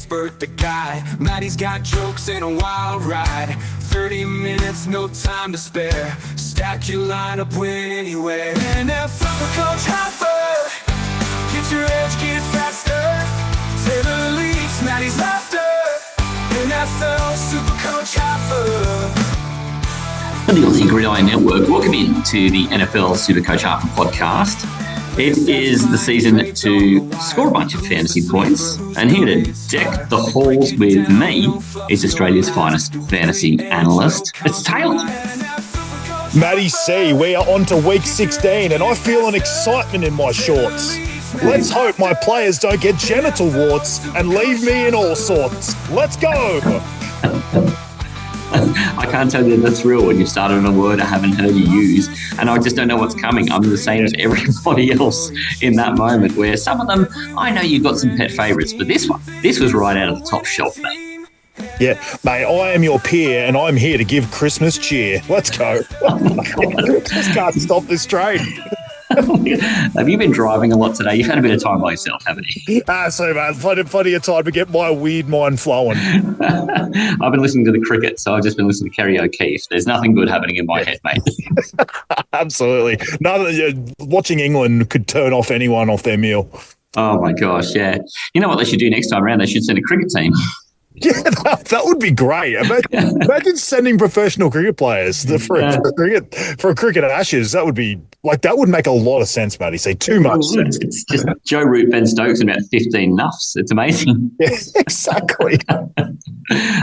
expert, the guy. Matty's got jokes and a wild ride. 30 minutes, no time to spare. Stack your lineup, win anywhere. SuperCoach Halfa. Get your edge, get faster. Taylor leads, Matty's laughter. NFL SuperCoach Halfa. The Aussie Gridiron Network, welcome in to the NFL SuperCoach Halfa podcast. It is the season to score a bunch of fantasy points, and here to deck the halls with me is Australia's finest fantasy analyst. It's Taylor. Matty C, we are on to week 16 and I feel an excitement in my shorts. Let's hope my players don't get genital warts and leave me in all sorts. Let's go! I can't tell you the thrill when you've started on a word I haven't heard you use, and I just don't know what's coming. I'm the same as everybody else in that moment, where some of them, I know you've got some pet favourites, but this was right out of the top shelf, mate. Yeah, mate, I am your peer and I'm here to give Christmas cheer. Let's go. Just can't stop this train. Have you been driving a lot today? You've had a bit of time by yourself, haven't you? So, man, plenty of time to get my weird mind flowing. I've been listening to the cricket, so I've just been listening to Kerry O'Keefe. There's nothing good happening in my head, mate. Absolutely. Watching England could turn off anyone off their meal. Oh, my gosh, yeah. You know what they should do next time around? They should send a cricket team. Yeah, that would be great. Imagine sending professional cricket players for a cricket Ashes. That would make a lot of sense, Matty. Say too much sense. It's just Joe Root, Ben Stokes, and about 15 nuffs. It's amazing. Yeah, exactly.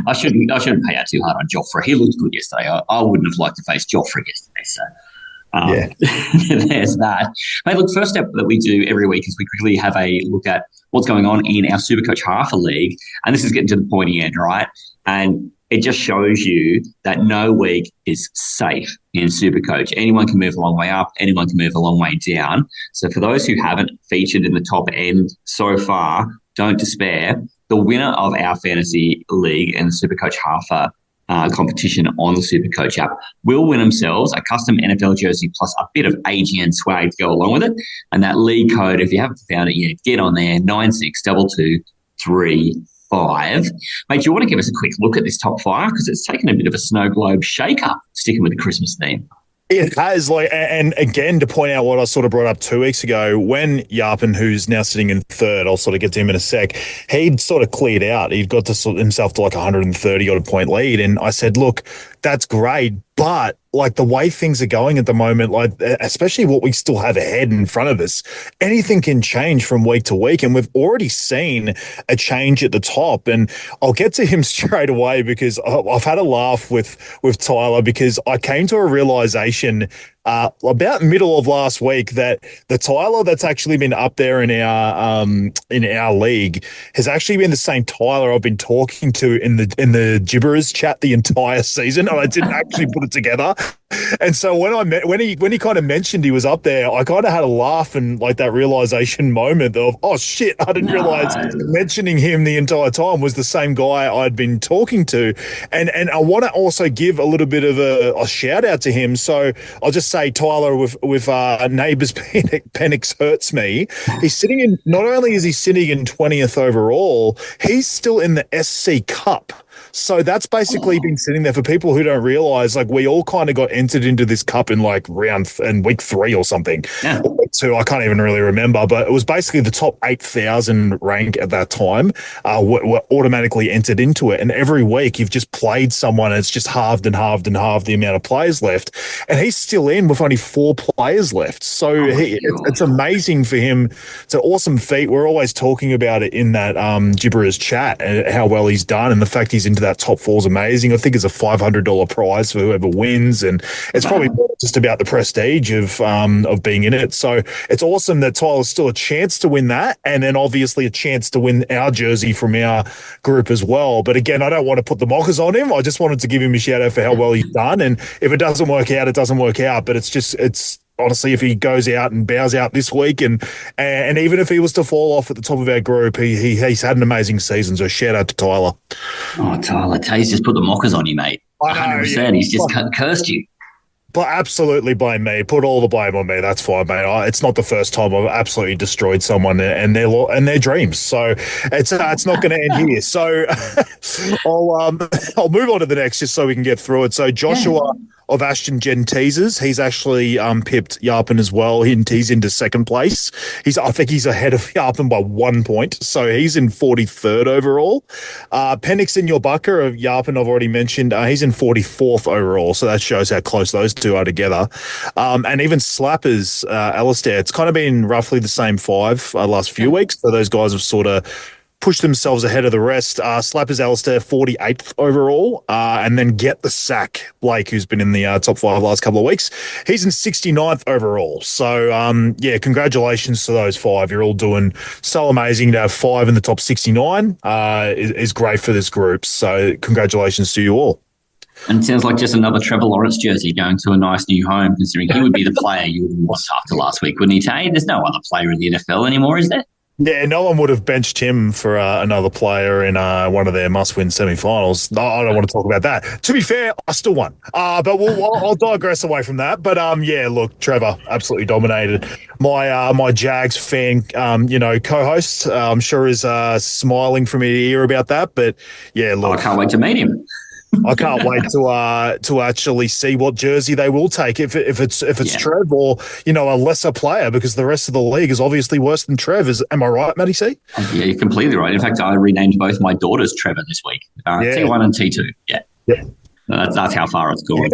I shouldn't pay out too hard on Joffrey. He looked good yesterday. I wouldn't have liked to face Joffrey yesterday. So. There's that. Mate, look, first step that we do every week is we quickly have a look at what's going on in our SuperCoach Halfa League. And this is getting to the pointy end, right? And it just shows you that no week is safe in SuperCoach. Anyone can move a long way up. Anyone can move a long way down. So for those who haven't featured in the top end so far, don't despair. The winner of our fantasy league and the SuperCoach Halfa competition on the SuperCoach app will win themselves a custom NFL jersey plus a bit of AGN swag to go along with it. And that league code, if you haven't found it yet, get on there, 962235. Mate, do you want to give us a quick look at this top five? Because it's taken a bit of a snow globe shake-up, sticking with the Christmas theme. It has, and again, to point out what I sort of brought up 2 weeks ago, when Yarpin, who's now sitting in third, I'll sort of get to him in a sec, he'd sort of cleared out. He'd got to himself to like 130-odd point lead. And I said, look, that's great, but like the way things are going at the moment, like especially what we still have ahead in front of us, anything can change from week to week. And we've already seen a change at the top. And I'll get to him straight away because I've had a laugh with Tyler, because I came to a realization about middle of last week that the Tyler that's actually been up there in our league has actually been the same Tyler I've been talking to in the Gibberers chat the entire season, and I didn't actually put it together. And so when he kind of mentioned he was up there, I kind of had a laugh and like that realization moment of, oh shit, I didn't realize mentioning him the entire time was the same guy I'd been talking to. And I want to also give a little bit of a shout out to him. So I'll just say Tyler with Neighbours Penix hurts me. He's sitting in, not only is he sitting in 20th overall, he's still in the SC Cup. So that's basically been sitting there for people who don't realize, like, we all kind of got entered into this cup in like week 3 or something. Yeah. Or week 2, I can't even really remember, but it was basically the top 8,000 rank at that time were automatically entered into it. And every week you've just played someone and it's just halved and halved and halved the amount of players left. And he's still in with only 4 players left. So it's amazing for him. It's an awesome feat. We're always talking about it in that Gibberers chat and how well he's done, and the fact he's into that top 4 is amazing. I think it's a $500 prize for whoever wins, and it's probably just about the prestige of being in it. So it's awesome that Tyler's still a chance to win that, and then obviously a chance to win our jersey from our group as well. But again, I don't want to put the mockers on him. I just wanted to give him a shout out for how well he's done. And if it doesn't work out, it doesn't work out. But it's honestly, if he goes out and bows out this week, and even if he was to fall off at the top of our group, he's had an amazing season. So shout out to Tyler. Oh, Tyler, Taze just put the mockers on you, mate. 100%. Yeah. He's just cursed you. But absolutely blame me. Put all the blame on me. That's fine, mate. It's not the first time I've absolutely destroyed someone and their dreams. So it's not going to end here. So I'll move on to the next just so we can get through it. So Joshua of Ashton Genteasers, he's actually pipped Yarpin as well. He's into second place. I think he's ahead of Yarpin by 1 point. So he's in 43rd overall. Penix in your bucker of Yarpin, I've already mentioned. He's in 44th overall. So that shows how close those two are together. And even Slappers, Alistair, it's kind of been roughly the same five last few weeks. So those guys have sort of push themselves ahead of the rest. Slappers Alistair, 48th overall. And then Get the Sack, Blake, who's been in the top five last couple of weeks. He's in 69th overall. So, congratulations to those five. You're all doing so amazing. To have five in the top 69 is great for this group. So congratulations to you all. And it sounds like just another Trevor Lawrence jersey going to a nice new home, considering he would be the player you would want after last week, wouldn't he, Tay? There's no other player in the NFL anymore, is there? Yeah, no one would have benched him for another player in one of their must-win semi-finals. No, I don't want to talk about that. To be fair, I still won. But I'll digress away from that. But look, Trevor absolutely dominated. My Jags fan, co-host, I'm sure is smiling from ear to ear about that. But yeah, look, I can't wait to meet him. I can't wait to actually see what jersey they will take if it's Trev or a lesser player, because the rest of the league is obviously worse than Trev. Am I right, Matty C? Yeah, you're completely right. In fact, I renamed both my daughters Trevor this week. T1 and T2. Yeah. That's how far it's gone.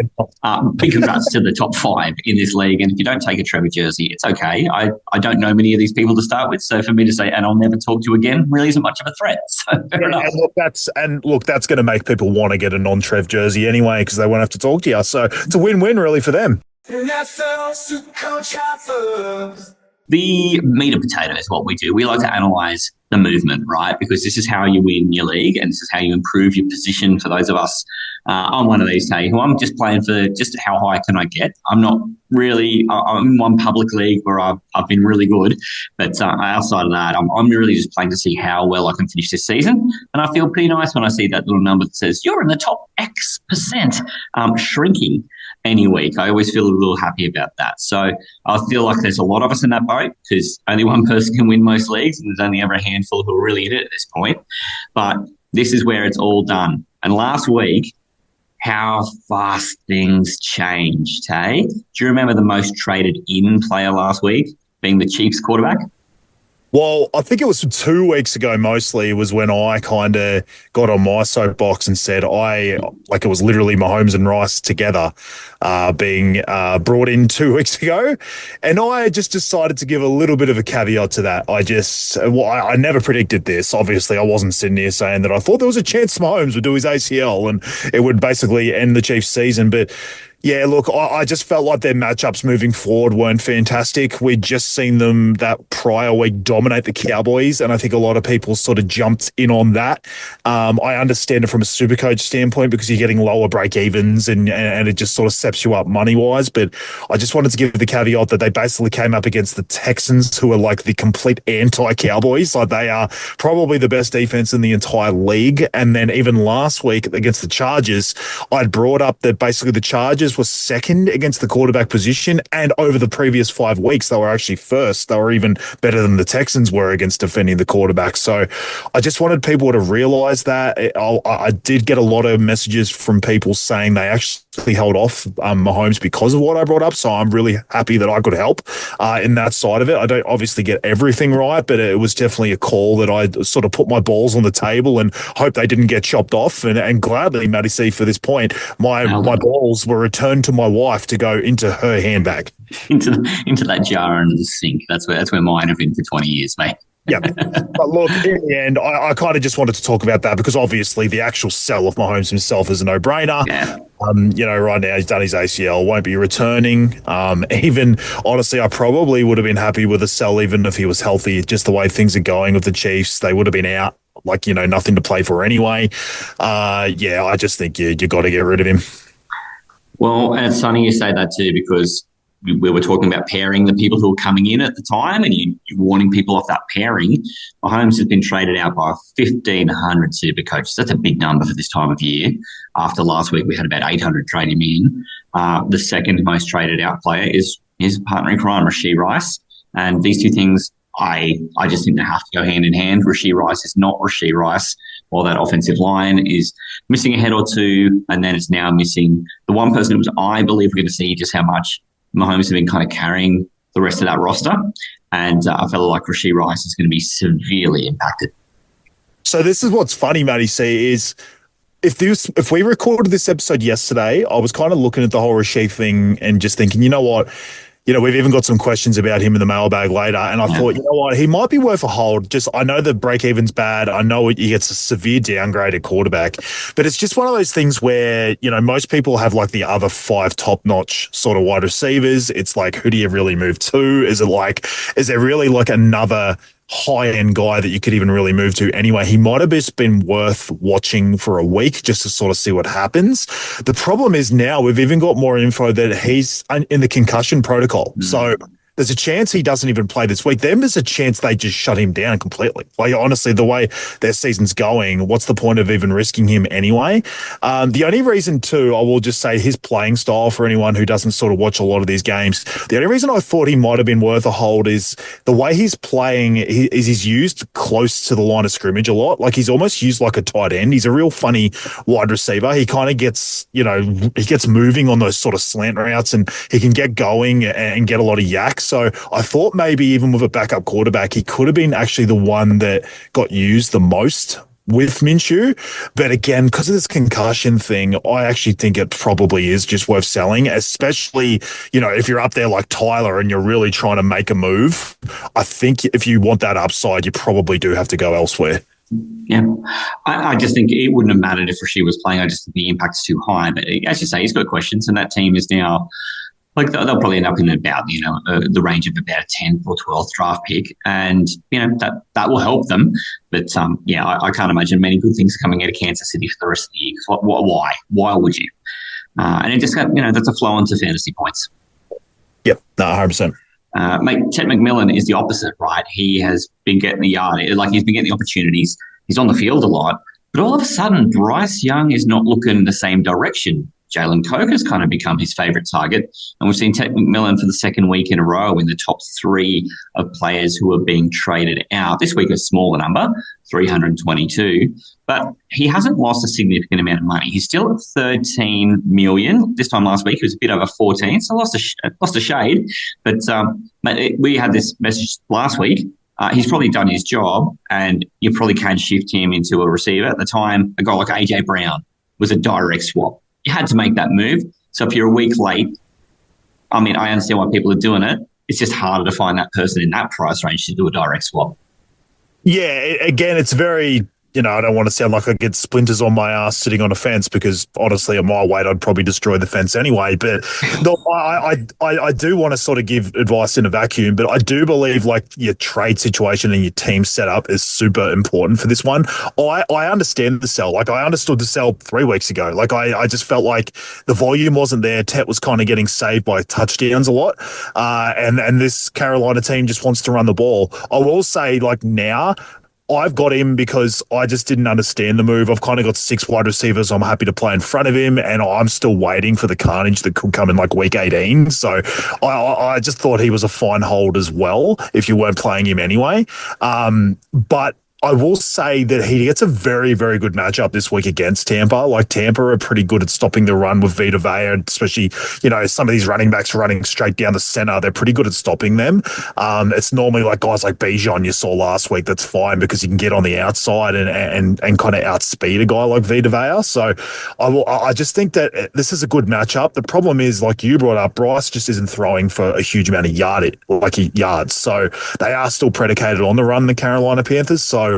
Big congrats to the top five in this league. And if you don't take a Trevor jersey, it's okay. I don't know many of these people to start with. So for me to say, and I'll never talk to you again, really isn't much of a threat. So fair enough. And look, that's going to make people want to get a non-Trev jersey anyway, because they won't have to talk to you. So it's a win-win really for them. NFL SuperCoach Halfa. The meat and potato is what we do. We like to analyse the movement, right? Because this is how you win your league, and this is how you improve your position. For those of us, I'm one of these, hey, who I'm just playing for just how high can I get. I'm in one public league where I've been really good, but outside of that, I'm really just playing to see how well I can finish this season. And I feel pretty nice when I see that little number that says you're in the top X percent, shrinking any week. I always feel a little happy about that. So I feel like there's a lot of us in that boat, because only one person can win most leagues, and there's only ever a handful who are really in it at this point. But this is where it's all done. And last week, how fast things changed, hey? Do you remember the most traded in player last week being the Chiefs quarterback? Well, I think it was 2 weeks ago mostly was when I kind of got on my soapbox and said it was literally Mahomes and Rice together being brought in 2 weeks ago. And I just decided to give a little bit of a caveat to that. I never predicted this. Obviously, I wasn't sitting here saying that I thought there was a chance Mahomes would do his ACL and it would basically end the Chiefs season. But yeah, look, I just felt like their matchups moving forward weren't fantastic. We'd just seen them that prior week dominate the Cowboys, and I think a lot of people sort of jumped in on that. I understand it from a SuperCoach standpoint because you're getting lower break-evens and it just sort of steps you up money-wise, but I just wanted to give the caveat that they basically came up against the Texans, who are like the complete anti-Cowboys. Like, they are probably the best defense in the entire league. And then even last week against the Chargers, I'd brought up that basically the Chargers were second against the quarterback position, and over the previous 5 weeks they were actually first. They were even better than the Texans were against defending the quarterback. So I just wanted people to realize that. I did get a lot of messages from people saying they actually held off Mahomes because of what I brought up, so I'm really happy that I could help in that side of it. I don't obviously get everything right, but it was definitely a call that I sort of put my balls on the table and hope they didn't get chopped off, and gladly, Matty C, for this point, my balls were returned to my wife to go into her handbag. Into that jar under the sink. That's where mine have been for 20 years, mate. Yeah. But look, in the end, I kind of just wanted to talk about that because obviously the actual sell of Mahomes himself is a no-brainer. Yeah. Right now he's done his ACL, won't be returning. Even honestly, I probably would have been happy with a sell even if he was healthy. Just the way things are going with the Chiefs, they would have been out, nothing to play for anyway. I just think you got to get rid of him. Well, and it's funny you say that too, because we were talking about pairing the people who were coming in at the time, and you're warning people off that pairing. Mahomes has been traded out by 1,500 super coaches. That's a big number for this time of year. After last week, we had about 800 trade him in. The second most traded out player is his partner in crime, Rashee Rice. And these two things, I just think they have to go hand in hand. Rashee Rice is not Rashee Rice, while that offensive line is missing a head or two, and then it's now missing the one person who I believe we're going to see just how much Mahomes has been kind of carrying the rest of that roster. And a fellow like Rashee Rice is going to be severely impacted. So this is what's funny, Matty C, is if we recorded this episode yesterday, I was kind of looking at the whole Rashee thing and just thinking, you know what? We've even got some questions about him in the mailbag later. And I thought, you know what? He might be worth a hold. I know the break-even's bad. I know he gets a severe downgrade at quarterback. But it's just one of those things where, most people have like the other 5 top-notch sort of wide receivers. It's like, who do you really move to? Is there really like another high-end guy that you could even really move to anyway? He might have just been worth watching for a week just to sort of see what happens. The problem is now we've even got more info that he's in the concussion protocol. So there's a chance he doesn't even play this week. Then there's a chance they just shut him down completely. Like, honestly, the way their season's going, what's the point of even risking him anyway? The only reason, too, I will just say his playing style for anyone who doesn't sort of watch a lot of these games, the only reason I thought he might have been worth a hold is the way he's playing he's used close to the line of scrimmage a lot. Like, he's almost used like a tight end. He's a real funny wide receiver. He kind of gets, he gets moving on those sort of slant routes, and he can get going and get a lot of yak. So I thought maybe even with a backup quarterback, he could have been actually the one that got used the most with Minshew. But again, because of this concussion thing, I actually think it probably is just worth selling, especially, if you're up there like Tyler and you're really trying to make a move. I think if you want that upside, you probably do have to go elsewhere. Yeah, I just think it wouldn't have mattered if Rashee was playing. I just think the impact's too high. But as you say, he's got questions, and that team is now, like, they'll probably end up in about, the range of about a 10th or 12th draft pick. And, that will help them. But, I can't imagine many good things coming out of Kansas City for the rest of the year. Why? Why would you? And it just got, that's a flow onto fantasy points. Yep, no, 100%. Mate, Chet McMillan is the opposite, right? He has been getting the yard. He's been getting the opportunities. He's on the field a lot. But all of a sudden, Bryce Young is not looking the same direction. Jalen Coker's kind of become his favourite target. And we've seen Chet McMillan for the second week in a row in the top 3 of players who are being traded out. This week a smaller number, 322. But he hasn't lost a significant amount of money. He's still at 13 million. This time last week he was a bit over 14, so lost a shade. But we had this message last week. He's probably done his job, and you probably can shift him into a receiver. At the time, a guy like AJ Brown was a direct swap. You had to make that move. So if you're a week late, I understand why people are doing it. It's just harder to find that person in that price range to do a direct swap. Yeah, again, it's very, I don't want to sound like I get splinters on my ass sitting on a fence, because honestly, at my weight, I'd probably destroy the fence anyway. But no, I do want to sort of give advice in a vacuum, but I do believe like your trade situation and your team setup is super important for this one. I understand the sell. Like, I understood the sell 3 weeks ago. Like, I just felt like the volume wasn't there. Tet was kind of getting saved by touchdowns a lot. And this Carolina team just wants to run the ball. I will say, like, now, I've got him because I just didn't understand the move. I've kind of got 6 wide receivers I'm happy to play in front of him, and I'm still waiting for the carnage that could come in like week 18. So I just thought he was a fine hold as well if you weren't playing him anyway. But I will say that he gets a very, very good matchup this week against Tampa. Like, Tampa are pretty good at stopping the run with Vita Vea, especially, some of these running backs running straight down the center. They're pretty good at stopping them. It's normally like guys like Bijan you saw last week. That's fine because he can get on the outside and kind of outspeed a guy like Vita Vea. So I just think that this is a good matchup. The problem is, like you brought up, Bryce just isn't throwing for a huge amount of yards. So they are still predicated on the run, the Carolina Panthers. So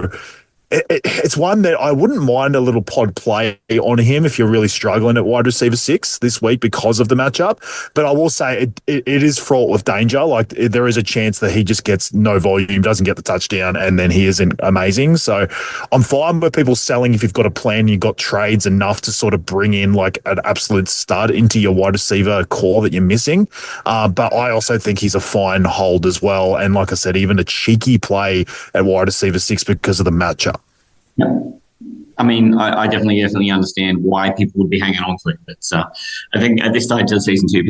It's one that I wouldn't mind a little pod play on him if you're really struggling at wide receiver 6 this week because of the matchup. But I will say it is fraught with danger. Like there is a chance that he just gets no volume, doesn't get the touchdown, and then he isn't amazing. So I'm fine with people selling if you've got a plan, you've got trades enough to sort of bring in like an absolute stud into your wide receiver core that you're missing. But I also think he's a fine hold as well. And like I said, even a cheeky play at wide receiver 6 because of the matchup. Yeah. I mean, I definitely understand why people would be hanging on to it. But I think at this stage of the season, too,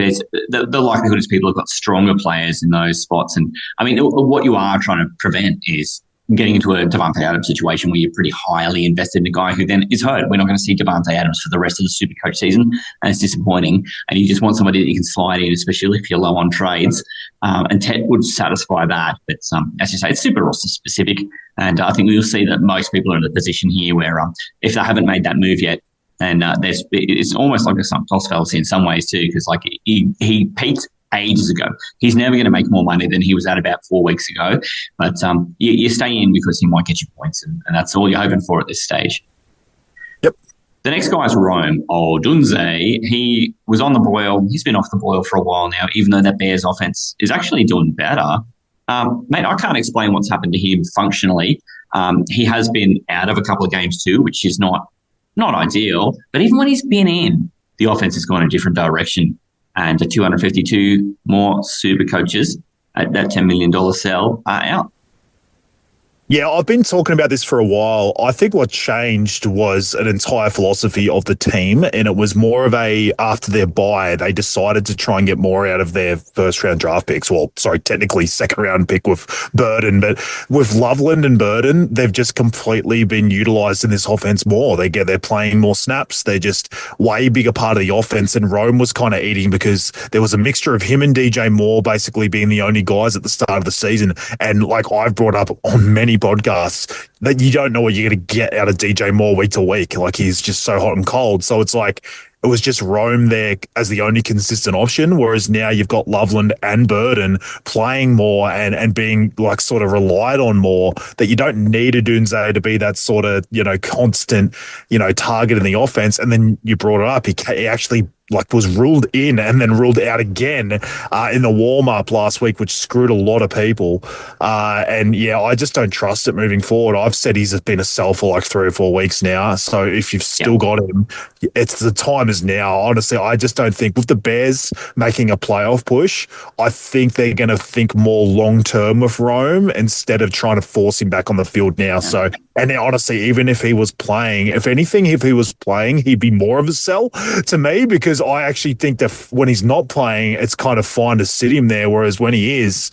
the likelihood is people have got stronger players in those spots. And I mean, what you are trying to prevent is getting into a Davante Adams situation where you're pretty highly invested in a guy who then is hurt. We're not going to see Davante Adams for the rest of the SuperCoach season, and it's disappointing. And you just want somebody that you can slide in, especially if you're low on trades. And Ted would satisfy that. But as you say, it's super roster specific. And I think we'll see that most people are in a position here where if they haven't made that move yet, and it's almost like a sunk cost fallacy in some ways too, because like he peaked ages ago. He's never going to make more money than he was at about 4 weeks ago. But you stay in because he might get you points, and that's all you're hoping for at this stage. Yep. The next guy is Rome Odunze. He was on the boil. He's been off the boil for a while now, even though that Bears offense is actually doing better. Mate, I can't explain what's happened to him functionally. He has been out of a couple of games too, which is not ideal. But even when he's been in, the offense has gone a different direction. And 252 more super coaches at that $10 million sell are out. Yeah, I've been talking about this for a while. I think what changed was an entire philosophy of the team, and it was more of after their bye, they decided to try and get more out of their first-round draft picks. Well, sorry, technically second-round pick with Burden, but with Loveland and Burden, they've just completely been utilised in this offense more. They're playing more snaps. They're just way bigger part of the offense, and Rome was kind of eating because there was a mixture of him and DJ Moore basically being the only guys at the start of the season. And like I've brought up on many podcasts, that you don't know what you're going to get out of DJ Moore week to week. Like he's just so hot and cold. So it's like it was just Rome there as the only consistent option, whereas now you've got Loveland and Burden playing more and being like sort of relied on more, that you don't need a Dunze to be that sort of, constant, target in the offense. And then you brought it up. He actually was ruled in and then ruled out again in the warm-up last week, which screwed a lot of people. I just don't trust it moving forward. I've said he's been a sell for like 3 or 4 weeks now. So if you've still got him, it's the time is now. Honestly, I just don't think with the Bears making a playoff push, I think they're going to think more long-term with Rome instead of trying to force him back on the field now. So, and honestly, even if he was playing, if he was playing, he'd be more of a sell to me, because I actually think that when he's not playing, it's kind of fine to sit him there. Whereas when he is,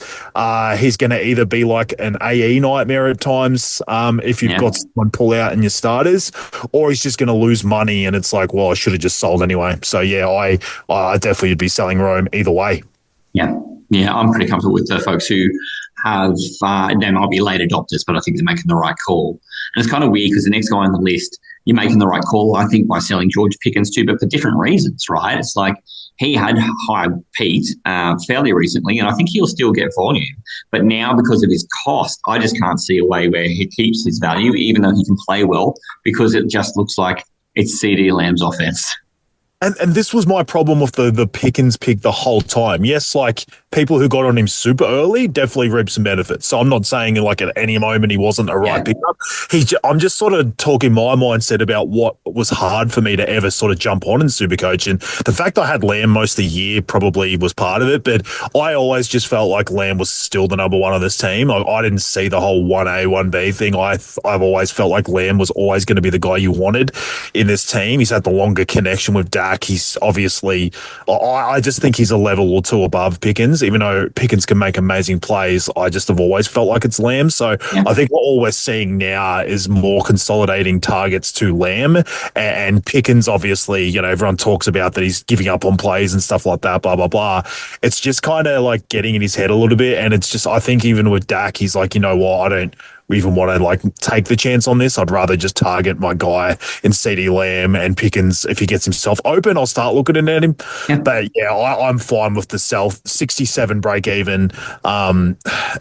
he's going to either be like an AE nightmare at times if you've got someone pull out in your starters, or he's just going to lose money and it's like, well, I should have just sold anyway. So, I definitely would be selling Rome either way. Yeah, I'm pretty comfortable with the folks who have, they might be late adopters, but I think they're making the right call. And it's kind of weird because the next guy on the list, you're making the right call, I think, by selling George Pickens too, but for different reasons, right? It's like he had high peaked fairly recently, and I think he'll still get volume. But now, because of his cost, I just can't see a way where he keeps his value, even though he can play well, because it just looks like it's CD Lamb's offense. And this was my problem with the Pickens pick the whole time. Yes, like people who got on him super early definitely reaped some benefits. So I'm not saying like at any moment he wasn't a right pickup. I'm just sort of talking my mindset about what was hard for me to ever sort of jump on in Supercoach. And the fact I had Lamb most of the year probably was part of it. But I always just felt like Lamb was still the number one on this team. I didn't see the whole 1A, 1B thing. I've always felt like Lamb was always going to be the guy you wanted in this team. He's had the longer connection with Dak. He's obviously, I just think he's a level or two above Pickens, even though Pickens can make amazing plays. I just have always felt like it's Lamb. So I think all we're seeing now is more consolidating targets to Lamb, and Pickens, obviously, everyone talks about that he's giving up on plays and stuff like that, blah, blah, blah. It's just kind of like getting in his head a little bit. And it's just, I think even with Dak, he's like, you know what, even want to like take the chance on this. I'd rather just target my guy in CD Lamb and Pickens. If he gets himself open, I'll start looking at him. Yeah. But yeah, I'm fine with the sell. 67 break even.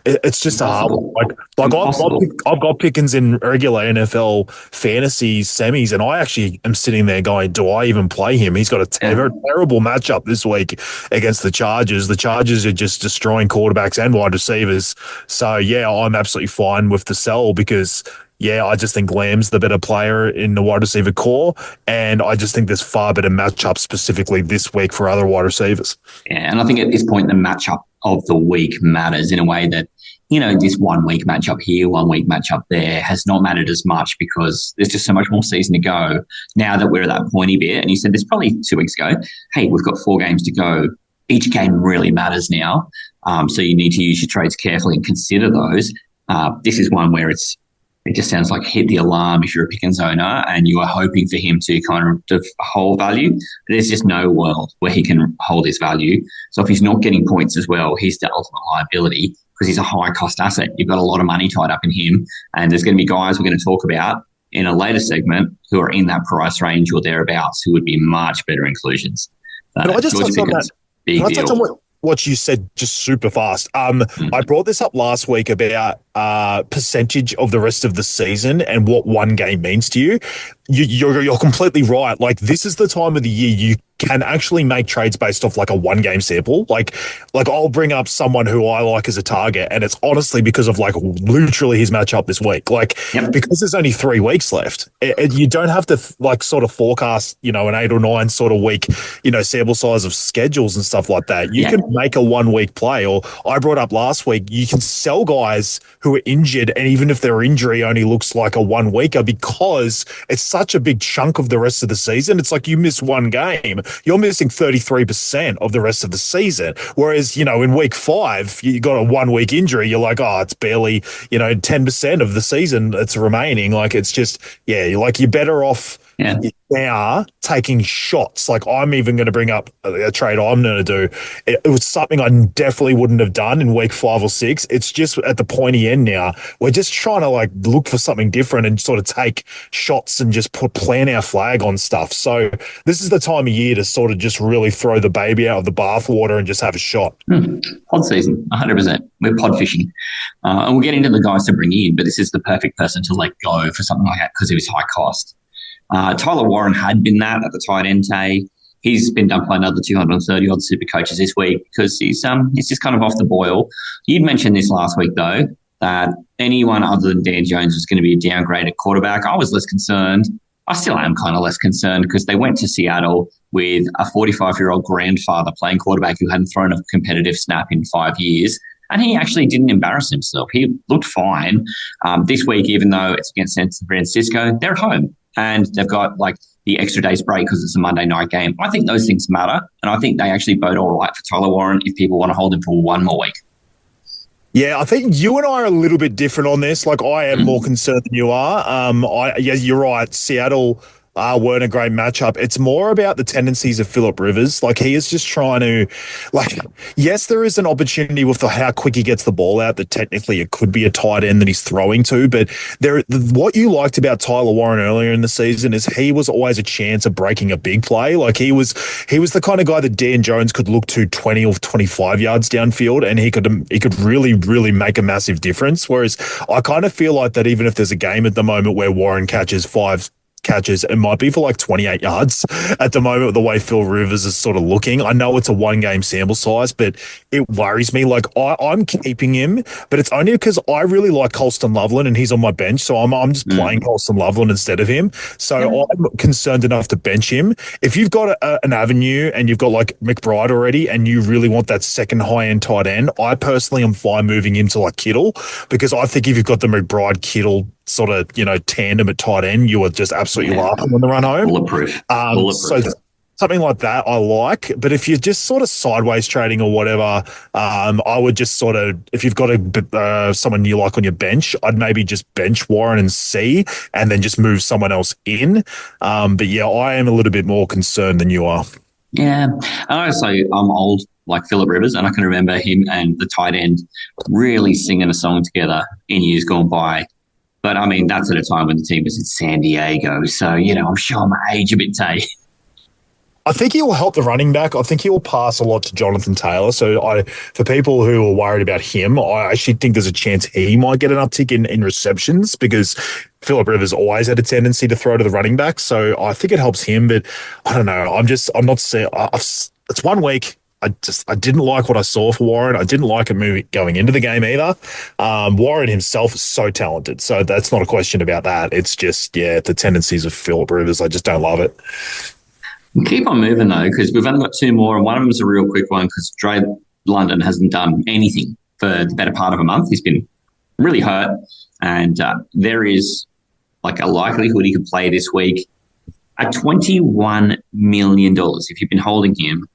It's just Impossible. a hard one. I've got Pickens in regular NFL fantasy semis, and I actually am sitting there going, do I even play him? He's got a terrible matchup this week against the Chargers. The Chargers are just destroying quarterbacks and wide receivers. So yeah, I'm absolutely fine with the sell because yeah, I just think Lamb's the better player in the wide receiver core, and I just think there's far better matchups specifically this week for other wide receivers. Yeah, and I think at this point the matchup of the week matters in a way that, this 1 week matchup here, 1 week matchup there has not mattered as much because there's just so much more season to go now that we're at that pointy bit. And you said this probably 2 weeks ago, hey, we've got 4 games to go. Each game really matters now. So you need to use your trades carefully and consider those. This is one where it just sounds like hit the alarm if you're a Pickens owner and you are hoping for him to kind of hold value. There's just no world where he can hold his value. So if he's not getting points as well, he's the ultimate liability because he's a high-cost asset. You've got a lot of money tied up in him, and there's going to be guys we're going to talk about in a later segment who are in that price range or thereabouts who would be much better inclusions. Can I just touch on that? Big Can I deal. touch on what you said just super fast? I brought this up last week about percentage of the rest of the season and what one game means to you. You're completely right. Like, this is the time of the year you can actually make trades based off like a 1 game sample. Like I'll bring up someone who I like as a target, and it's honestly because of like literally his matchup this week. Like, because there's only 3 weeks left, you don't have to like sort of forecast, an 8 or 9 sort of week, sample size of schedules and stuff like that. You can make a 1 week play, or I brought up last week, you can sell guys who are injured, and even if their injury only looks like a 1 weeker, because it's such a big chunk of the rest of the season. It's like you miss 1 game, you're missing 33% of the rest of the season. Whereas, in week 5, you got a 1 week injury. You're like, oh, it's barely, 10% of the season that's remaining. Like, it's just, you're better off now taking shots. Like, I'm even going to bring up a trade I'm going to do. It was something I definitely wouldn't have done in week 5 or 6. It's just at the pointy end now. We're just trying to like look for something different and sort of take shots and just plant our flag on stuff. So this is the time of year to sort of just really throw the baby out of the bathwater and just have a shot. Pod season, 100%. We're pod fishing. And we'll get into the guys to bring in, but this is the perfect person to let go for something like that because it was high cost. Tyler Warren had been that at the tight end day. He's been dumped by another 230 odd super coaches this week because he's just kind of off the boil. You'd mentioned this last week though, that anyone other than Dan Jones was going to be a downgraded quarterback. I was less concerned. I still am kind of less concerned because they went to Seattle with a 45-year-old grandfather playing quarterback who hadn't thrown a competitive snap in 5 years. And he actually didn't embarrass himself. He looked fine. This week, even though it's against San Francisco, they're at home. And they've got like the extra day's break because it's a Monday night game. I think those things matter. And I think they actually bode all right for Tyler Warren if people want to hold him for 1 more week. Yeah, I think you and I are a little bit different on this. Like, I am more concerned than you are. You're right. Seattle weren't a great matchup. It's more about the tendencies of Phillip Rivers. Like, he is just trying to, like, yes, there is an opportunity with how quick he gets the ball out that technically it could be a tight end that he's throwing to. But what you liked about Tyler Warren earlier in the season is he was always a chance of breaking a big play. Like, he was the kind of guy that Dan Jones could look to 20 or 25 yards downfield, and he could really, really make a massive difference. Whereas I kind of feel like that even if there's a game at the moment where Warren catches 5 catches, it might be for like 28 yards at the moment, the way Phil Rivers is sort of looking. I know it's a 1 game sample size, but it worries me. Like, I'm keeping him, but it's only because I really like Colston Loveland and he's on my bench. So I'm just playing Colston Loveland instead of him. So I'm concerned enough to bench him. If you've got an avenue and you've got like McBride already and you really want that second high end tight end, I personally am fine moving him to like Kittle, because I think if you've got the McBride Kittle sort of, tandem at tight end, you are just absolutely laughing on the run home. Bulletproof. So something like that I like. But if you're just sort of sideways trading or whatever, I would just sort of, if you've got someone you like on your bench, I'd maybe just bench Warren and see, and then just move someone else in. But yeah, I am a little bit more concerned than you are. Yeah. And honestly, I'm old like Phillip Rivers, and I can remember him and the tight end really singing a song together in years gone by. But I mean, that's at a time when the team was in San Diego. So, I'm showing my age a bit, Tay. I think he will help the running back. I think he will pass a lot to Jonathan Taylor. So for people who are worried about him, I actually think there's a chance he might get an uptick in receptions because Philip Rivers always had a tendency to throw to the running back. So I think it helps him. But I don't know. I'm not saying it's 1 week. I didn't like what I saw for Warren. I didn't like him going into the game either. Warren himself is so talented. So that's not a question about that. It's just, the tendencies of Philip Rivers. I just don't love it. We'll keep on moving, though, because we've only got 2 more, and one of them is a real quick one because Dre London hasn't done anything for the better part of a month. He's been really hurt, and there is like a likelihood he could play this week at $21 million. If you've been holding him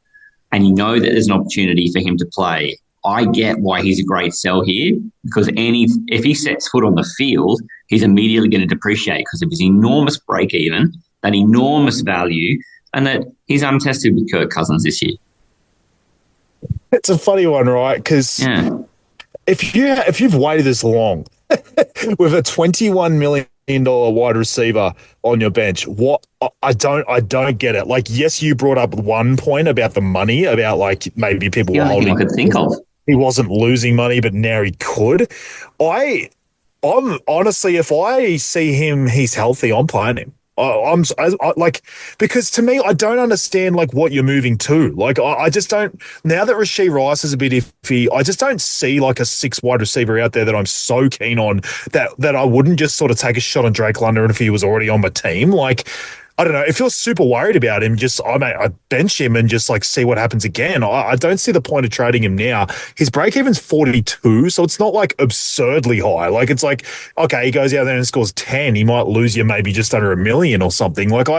and you know that there's an opportunity for him to play, I get why he's a great sell here because if he sets foot on the field, he's immediately going to depreciate because of his enormous break even, that enormous value, and that he's untested with Kirk Cousins this year. It's a funny one, right? Because if you've waited this long with a $21 million wide receiver on your bench, what I don't get it. Like, yes, you brought up one point about the money, about like maybe people were holding. I could think of. He wasn't losing money, but now he could. I'm honestly, if I see him, he's healthy, I'm playing him. Because to me, I don't understand like what you're moving to. Like, I just don't. Now that Rashee Rice is a bit iffy, I just don't see like a 6 wide receiver out there that I'm so keen on that I wouldn't just sort of take a shot on Drake London if he was already on my team. Like, I don't know. If you're super worried about him, I bench him and just like see what happens again. I don't see the point of trading him now. His break even's 42, so it's not like absurdly high. Like, it's like, okay, he goes out there and scores 10, he might lose you maybe just under $1 million or something. Like,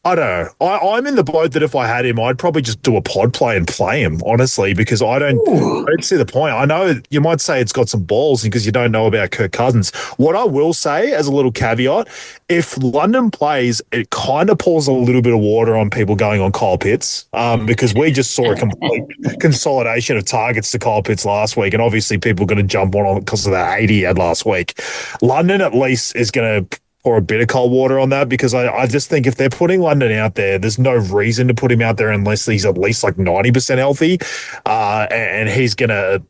I don't know. I'm in the boat that if I had him, I'd probably just do a pod play and play him, honestly, because I don't see the point. I know you might say it's got some balls because you don't know about Kirk Cousins. What I will say as a little caveat, if London plays, it kind of pours a little bit of water on people going on Kyle Pitts because we just saw a complete consolidation of targets to Kyle Pitts last week, and obviously people are going to jump on because of that 80 he had last week. London at least is going to pour a bit of cold water on that because I just think if they're putting London out there, there's no reason to put him out there unless he's at least like 90% healthy, and he's gonna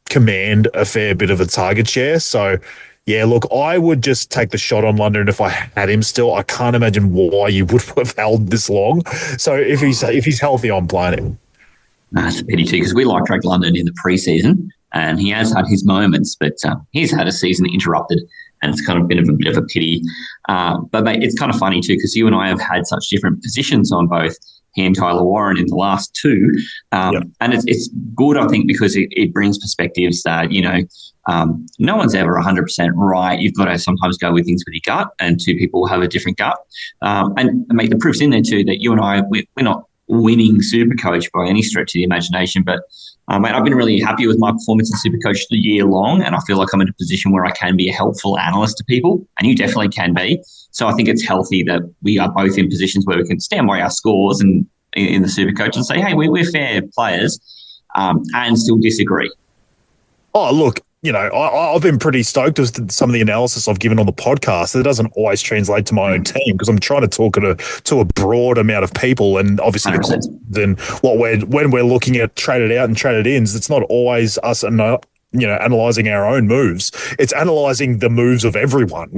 command a fair bit of a target share. So yeah, look, I would just take the shot on London if I had him still. I can't imagine why you would have held this long. So if he's healthy, I'm playing him. That's a pity too because we like Drake London in the preseason and he has had his moments, but he's had a season interrupted. And it's kind of been a bit of a pity. But, mate, it's kind of funny, too, because you and I have had such different positions on both he and Tyler Warren in the last 2. And it's good, I think, because it brings perspectives that, no one's ever 100% right. You've got to sometimes go with things with your gut, and 2 people have a different gut. And, mate, the proof's in there, too, that you and I, we're not winning SuperCoach by any stretch of the imagination, but mate, I've been really happy with my performance in SuperCoach the year long, and I feel like I'm in a position where I can be a helpful analyst to people, and you definitely can be. So I think it's healthy that we are both in positions where we can stand by our scores and in the SuperCoach and say, hey, we're fair players, and still disagree. Oh, look, I've been pretty stoked with some of the analysis I've given on the podcast. It doesn't always translate to my own team because I'm trying to talk to a broad amount of people, and obviously when we're looking at traded out and traded ins, it's not always us analyzing our own moves. It's analyzing the moves of everyone.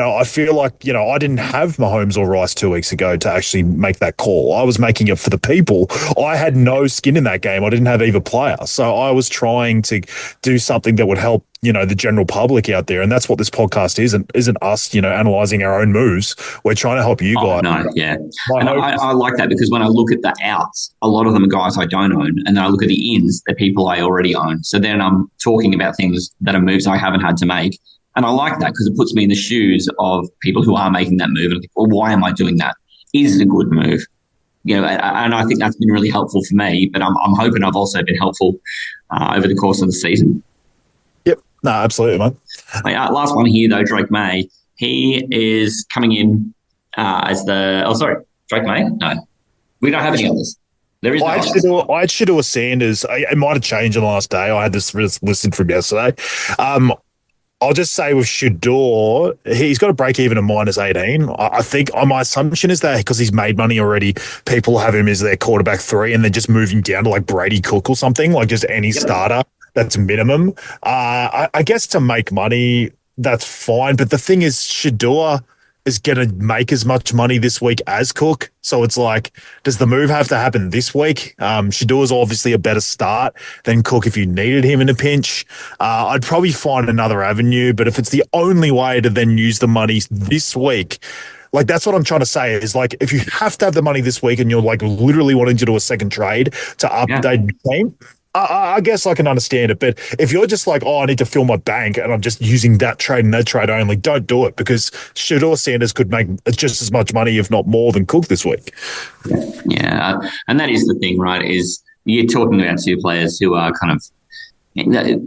I feel like, I didn't have Mahomes or Rice 2 weeks ago to actually make that call. I was making it for the people. I had no skin in that game. I didn't have either player. So I was trying to do something that would help, the general public out there. And that's what this podcast isn't us, analyzing our own moves. We're trying to help you guys. No, yeah. And I like that because when I look at the outs, a lot of them are guys I don't own. And then I look at the ins, they're people I already own. So then I'm talking about things that are moves I haven't had to make. And I like that because it puts me in the shoes of people who are making that move. And I think, well, why am I doing that? Is it a good move? And I think that's been really helpful for me. But I'm hoping I've also been helpful over the course of the season. Yep. No, absolutely, mate. Last one here, though, Drake May. He is coming in as Drake May? No. We don't have any others. There is I had Shedeur Sanders. It might have changed in the last day. I had this listed from yesterday. I'll just say with Shador, he's got a break even of -18. I think my assumption is that because he's made money already, people have him as their quarterback 3 and they're just moving down to like Brady Cook or something, like just any starter. That's minimum. I guess to make money, that's fine. But the thing is, Shador is going to make as much money this week as Cook. So it's like, does the move have to happen this week? Shador's obviously a better start than Cook if you needed him in a pinch. I'd probably find another avenue, but if it's the only way to then use the money this week, like that's what I'm trying to say is like, if you have to have the money this week and you're like literally wanting to do a second trade to update your team, I guess I can understand it. But if you're just like, oh, I need to fill my bank and I'm just using that trade and that trade only, don't do it because Shador Sanders could make just as much money, if not more, than Cook this week. Yeah. And that is the thing, right? Is you're talking about two players who are kind of,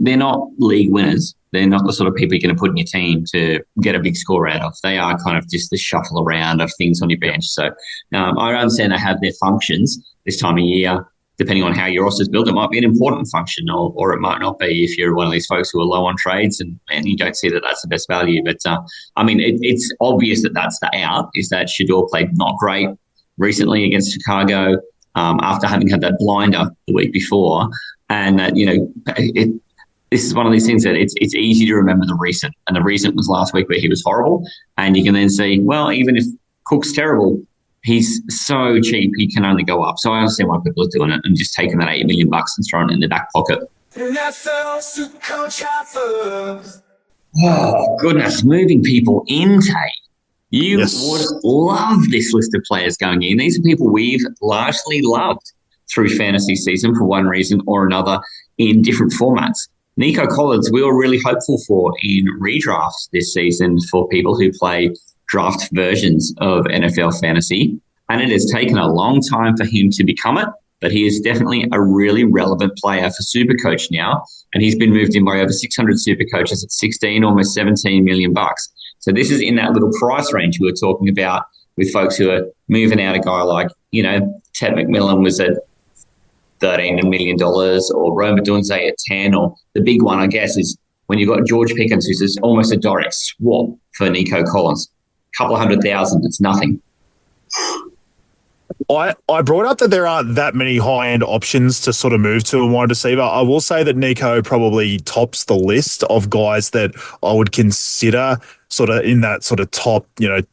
they're not league winners. They're not the sort of people you're going to put in your team to get a big score out of. They are kind of just the shuffle around of things on your bench. So I understand they have their functions this time of year. Depending on how your roster's built, it might be an important function or it might not be if you're one of these folks who are low on trades and you don't see that that's the best value. But, I mean, it's obvious that that's the out, is that Shador played not great recently against Chicago after having had that blinder the week before. And, this is one of these things that it's easy to remember the recent. And the recent was last week where he was horrible. And you can then see, well, even if Cook's terrible, he's so cheap, he can only go up. So I understand why people are doing it and just taking that $8 million and throwing it in their back pocket. NFL SuperCoach Halfa. Oh, goodness. Moving people in, Tate. You would love this list of players going in. These are people we've largely loved through fantasy season for one reason or another in different formats. Nico Collins, we were really hopeful for in redrafts this season for people who play draft versions of NFL fantasy, and it has taken a long time for him to become it, but he is definitely a really relevant player for SuperCoach now, and he's been moved in by over 600 SuperCoaches at 16, almost 17 million bucks. So this is in that little price range we were talking about with folks who are moving out a guy like, Ted McMillan was at $13 million or Roma Dunze at 10, or the big one, I guess, is when you've got George Pickens, who's almost a direct swap for Nico Collins. Couple of 100,000, it's nothing. I brought up that there aren't that many high-end options to sort of move to in wide receiver. I will say that Nico probably tops the list of guys that I would consider sort of in that sort of top,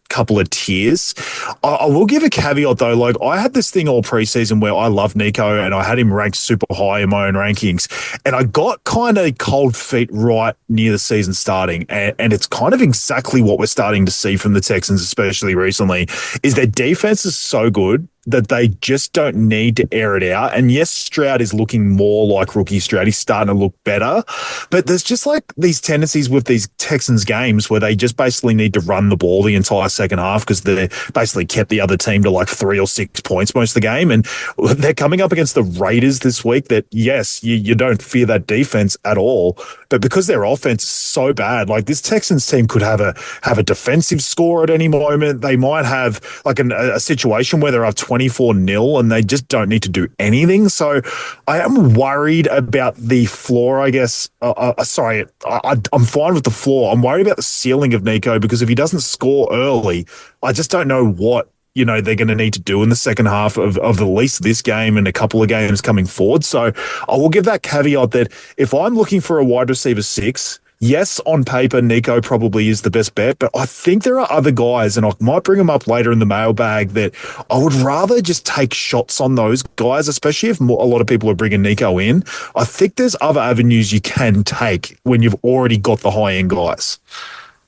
couple of tiers. I will give a caveat though. Like I had this thing all preseason where I love Nico and I had him ranked super high in my own rankings, and I got kind of cold feet right near the season starting. And it's kind of exactly what we're starting to see from the Texans, especially recently, is their defense is so good that they just don't need to air it out. And yes, Stroud is looking more like rookie Stroud. He's starting to look better. But there's just like these tendencies with these Texans games where they just basically need to run the ball the entire second half because they basically kept the other team to like 3 or 6 points most of the game. And they're coming up against the Raiders this week that, yes, you don't fear that defense at all. But because their offense is so bad, like this Texans team could have a defensive score at any moment. They might have like a situation where they're up 24-0 and they just don't need to do anything. So I am worried about the floor, I guess. I'm fine with the floor. I'm worried about the ceiling of Nico because if he doesn't score early, I just don't know what they're going to need to do in the second half of at least this game and a couple of games coming forward. So I will give that caveat that if I'm looking for a wide receiver 6, yes, on paper, Nico probably is the best bet, but I think there are other guys, and I might bring them up later in the mailbag, that I would rather just take shots on those guys, especially if a lot of people are bringing Nico in. I think there's other avenues you can take when you've already got the high-end guys.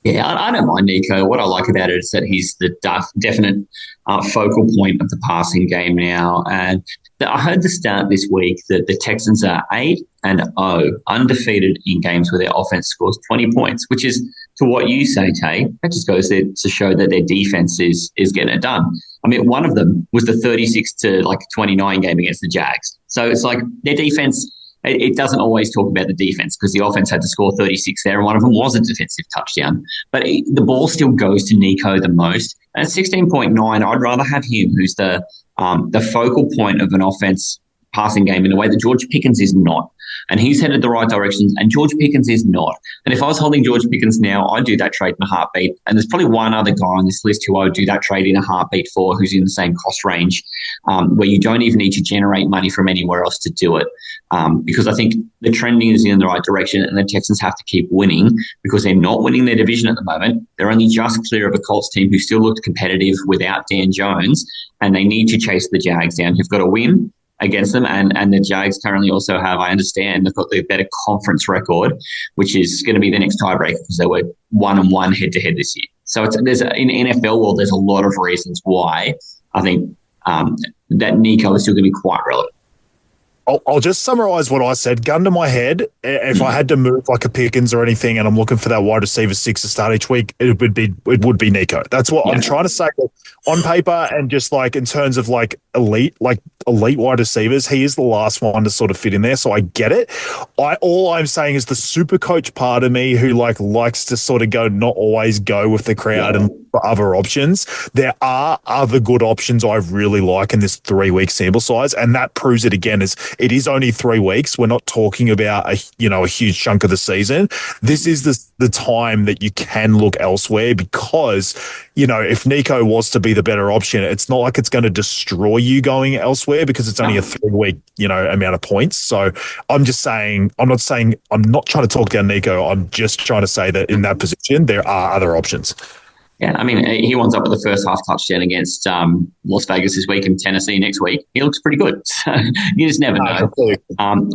Yeah, I don't mind Nico. What I like about it is that he's the definite focal point of the passing game now. And I heard the stat this week that the Texans are 8-0, undefeated in games where their offense scores 20 points, which is, to what you say, Tay, that just goes there to show that their defense is getting it done. I mean, one of them was the 36-29 game against the Jags. So it's like their defense, it doesn't always talk about the defense because the offense had to score 36 there, and one of them was a defensive touchdown. But the ball still goes to Nico the most. And at 16.9, I'd rather have him, who's the focal point of an offense passing game in a way that George Pickens is not. And he's headed the right direction, and George Pickens is not. And if I was holding George Pickens now, I'd do that trade in a heartbeat. And there's probably one other guy on this list who I would do that trade in a heartbeat for, who's in the same cost range, where you don't even need to generate money from anywhere else to do it. Because I think the trending is in the right direction, and the Texans have to keep winning because they're not winning their division at the moment. They're only just clear of a Colts team who still looked competitive without Dan Jones, and they need to chase the Jags down, who've got to win against them. And the Jags currently also have, I understand, they've got the better conference record, which is going to be the next tiebreaker because they were 1-1 head-to-head this year. So there's in NFL world, there's a lot of reasons why I think that Nico is still going to be quite relevant. I'll just summarize what I said. Gun to my head, if I had to move like a Pickens or anything, and I'm looking for that wide receiver 6 to start each week, it would be Nico. That's what I'm trying to say. On paper and just like in terms of like elite wide receivers, he is the last one to sort of fit in there. So I get it. All I'm saying is the super coach part of me who like likes to sort of not always go with the crowd and for other options. There are other good options I really like in this 3-week sample size, and that proves it again. It is only 3 weeks. We're not talking about a huge chunk of the season. This is the time that you can look elsewhere because, if Nico was to be the better option, it's not like it's going to destroy you going elsewhere because it's only a 3-week, amount of points. So I'm just saying, I'm not trying to talk down Nico. I'm just trying to say that in that position, there are other options. Yeah, I mean, he winds up with the first half touchdown against Las Vegas this week and Tennessee next week. He looks pretty good. So you just never know.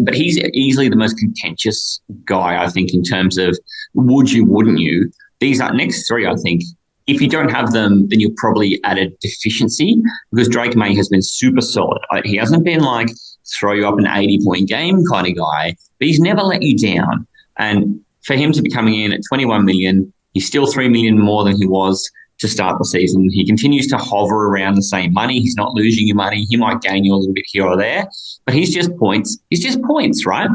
But he's easily the most contentious guy, I think, in terms of would you, wouldn't you? These are next 3, I think. If you don't have them, then you're probably at a deficiency because Drake May has been super solid. He hasn't been like throw you up an 80-point game kind of guy, but he's never let you down. And for him to be coming in at $21 million, he's still $3 million more than he was to start the season. He continues to hover around the same money. He's not losing you money. He might gain you a little bit here or there, but he's just points. He's just points, right?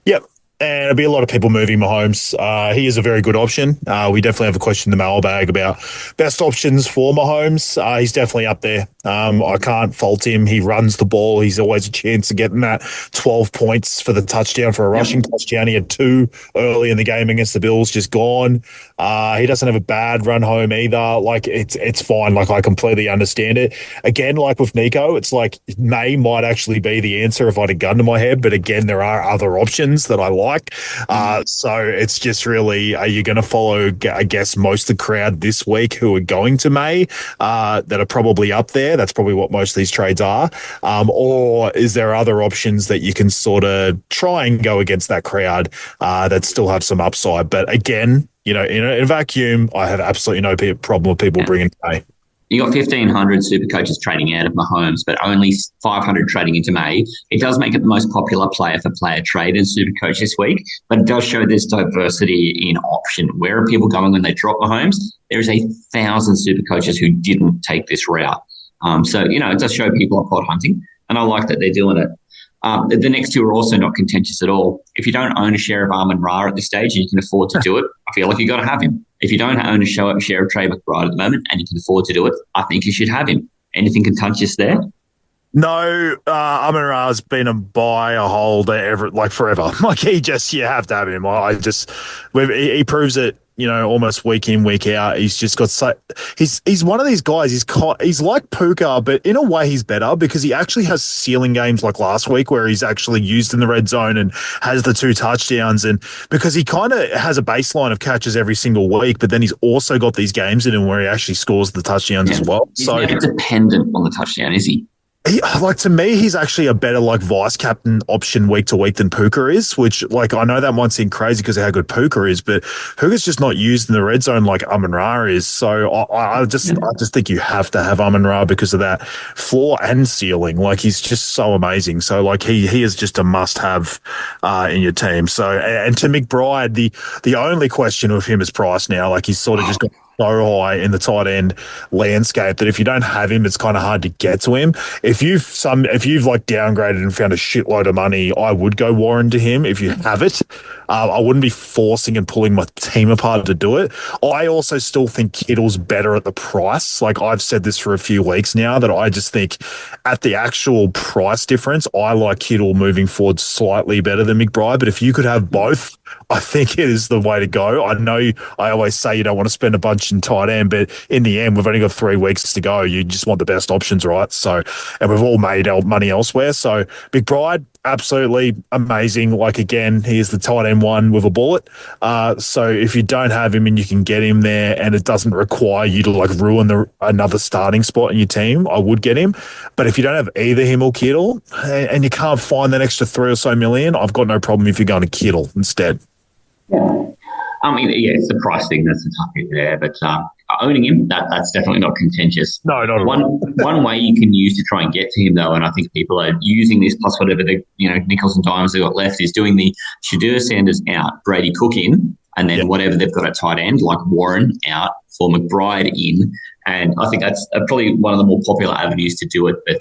Yep. And there'll be a lot of people moving Mahomes. He is a very good option. We definitely have a question in the mailbag about best options for Mahomes. He's definitely up there. I can't fault him. He runs the ball. He's always a chance of getting that 12 points for the touchdown, for a rushing touchdown. He had 2 early in the game against the Bills, just gone. He doesn't have a bad run home either. Like, it's fine. Like, I completely understand it. Again, like with Nico, it's like May might actually be the answer if I had a gun to my head. But again, there are other options that I like. So it's just really, are you going to follow, I guess, most of the crowd this week who are going to May that are probably up there? That's probably what most of these trades are. Or is there other options that you can sort of try and go against that crowd that still have some upside? But again, in a vacuum, I have absolutely no problem with people bringing May. You got 1,500 super coaches trading out of Mahomes, but only 500 trading into May. It does make it the most popular player for player trade in Supercoach this week, but it does show there's diversity in option. Where are people going when they drop Mahomes? There is 1,000 super coaches who didn't take this route. So it does show people are pot hunting, and I like that they're doing it. The next 2 are also not contentious at all. If you don't own a share of Amon Ra at this stage and you can afford to do it, I feel like you've got to have him. If you don't own a share of Trey McBride at the moment and you can afford to do it, I think you should have him. Anything contentious there? No, Amon Ra's been a buy, a hold, forever. Like, you have to have him. He proves it, almost week in, week out. He's just got he's one of these guys. He's like Puka, but in a way he's better because he actually has ceiling games like last week where he's actually used in the red zone and has the 2 touchdowns. And because he kind of has a baseline of catches every single week, but then he's also got these games in him where he actually scores the touchdowns as well. He's never dependent on the touchdown, is he? To me, he's actually a better vice captain option week to week than Puka is, which I know that might seem crazy because of how good Puka is, but Puka's just not used in the red zone like Amon Ra is. So I just think you have to have Amon Ra because of that floor and ceiling. He's just so amazing. So he is just a must have in your team. So, and to McBride, the only question with him is price now. He's sort of just got so high in the tight end landscape that if you don't have him, it's kind of hard to get to him. If you've downgraded and found a shitload of money, I would go Warren to him if you have it. I wouldn't be forcing and pulling my team apart to do it. I also still think Kittle's better at the price. Like I've said this for a few weeks now that I just think at the actual price difference, I like Kittle moving forward slightly better than McBride. But if you could have both, I think it is the way to go. I know I always say you don't want to spend a bunch in tight end, but in the end, we've only got 3 weeks to go. You just want the best options, right? So, and we've all made our money elsewhere. So McBride, absolutely amazing. Like again, he is the tight end one with a bullet. So if you don't have him and you can get him there and it doesn't require you to like ruin another starting spot in your team, I would get him. But if you don't have either him or Kittle and you can't find that extra 3 or so million, I've got no problem if you're going to Kittle instead. Yeah. I mean, yeah, it's the price thing that's the tough bit there, but owning him, that's definitely not contentious. No, not at all. One way you can use to try and get to him, though, and I think people are using this plus whatever the nickels and dimes they've got left, is doing the Shadur Sanders out, Brady Cook in, and then whatever they've got at tight end, like Warren out for McBride in. And I think that's probably one of the more popular avenues to do it. But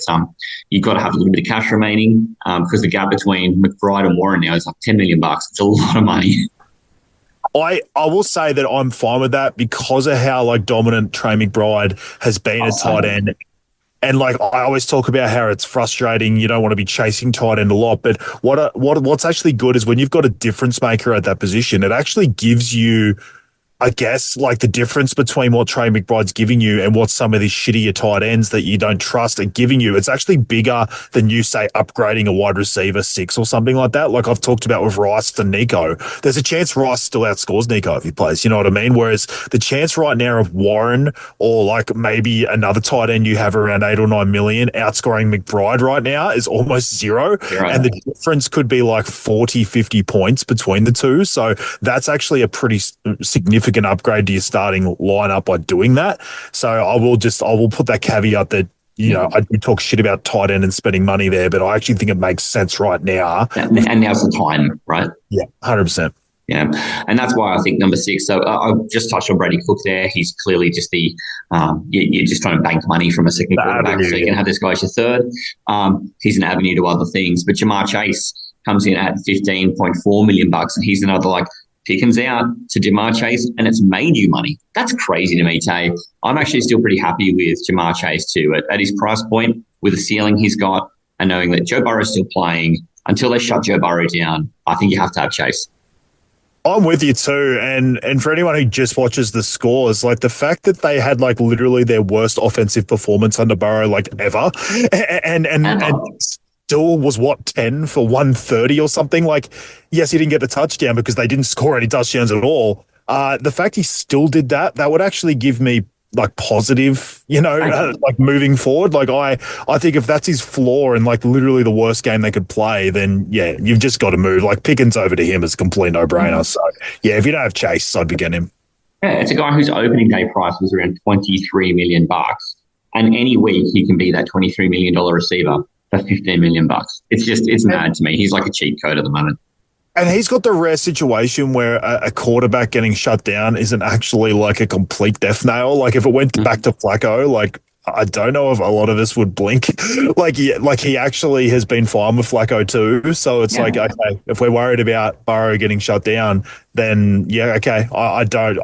you've got to have a little bit of cash remaining because the gap between McBride and Warren now is like $10 million. It's a lot of money. I will say that I'm fine with that because of how like dominant Trey McBride has been at tight end. And like I always talk about how it's frustrating. You don't want to be chasing tight end a lot, but what's actually good is when you've got a difference maker at that position, it actually gives you, I guess, like the difference between what Trey McBride's giving you and what some of these shittier tight ends that you don't trust are giving you. It's actually bigger than you, say, upgrading a wide receiver 6 or something like that. Like I've talked about with Rice and Nico. There's a chance Rice still outscores Nico if he plays, you know what I mean? Whereas the chance right now of Warren or like maybe another tight end you have around 8 or 9 million outscoring McBride right now is almost zero. Right. And the difference could be like 40, 50 points between the two. So that's actually a pretty significant upgrade to your starting lineup by doing that. So I will put that caveat that, I do talk shit about tight end and spending money there, but I actually think it makes sense right now. And now's the time, right? Yeah, 100%. Yeah, and that's why I think number 6. So I just touched on Brady Cook there. He's clearly just you're just trying to bank money from a second quarterback, so you can have this guy as your third. He's an avenue to other things, but Jamar Chase comes in at $15.4 million, and he's another like Pickens out to Jamar Chase, and it's made you money. That's crazy to me, Tay. I'm actually still pretty happy with Jamar Chase too. At his price point, with the ceiling he's got, and knowing that Joe Burrow's still playing, until they shut Joe Burrow down, I think you have to have Chase. I'm with you too. And for anyone who just watches the scores, like the fact that they had like literally their worst offensive performance under Burrow like ever and still was 10 for 130 or something. Like, yes, he didn't get the touchdown because they didn't score any touchdowns at all. The fact he still did that would actually give me like positive, like moving forward. Like I think if that's his floor and like literally the worst game they could play, then yeah, you've just got to move. Like Pickens over to him is a complete no-brainer. So yeah, if you don't have Chase, I'd be getting him. Yeah, it's a guy whose opening day price was around $23 million, and any week he can be that $23 million receiver for $15 million. It's mad to me. He's like a cheat code at the moment. And he's got the rare situation where a quarterback getting shut down isn't actually like a complete death nail. Like if it went back to Flacco, like I don't know if a lot of us would blink. like he actually has been fine with Flacco too. So it's like, okay, if we're worried about Burrow getting shut down, then yeah, okay. I don't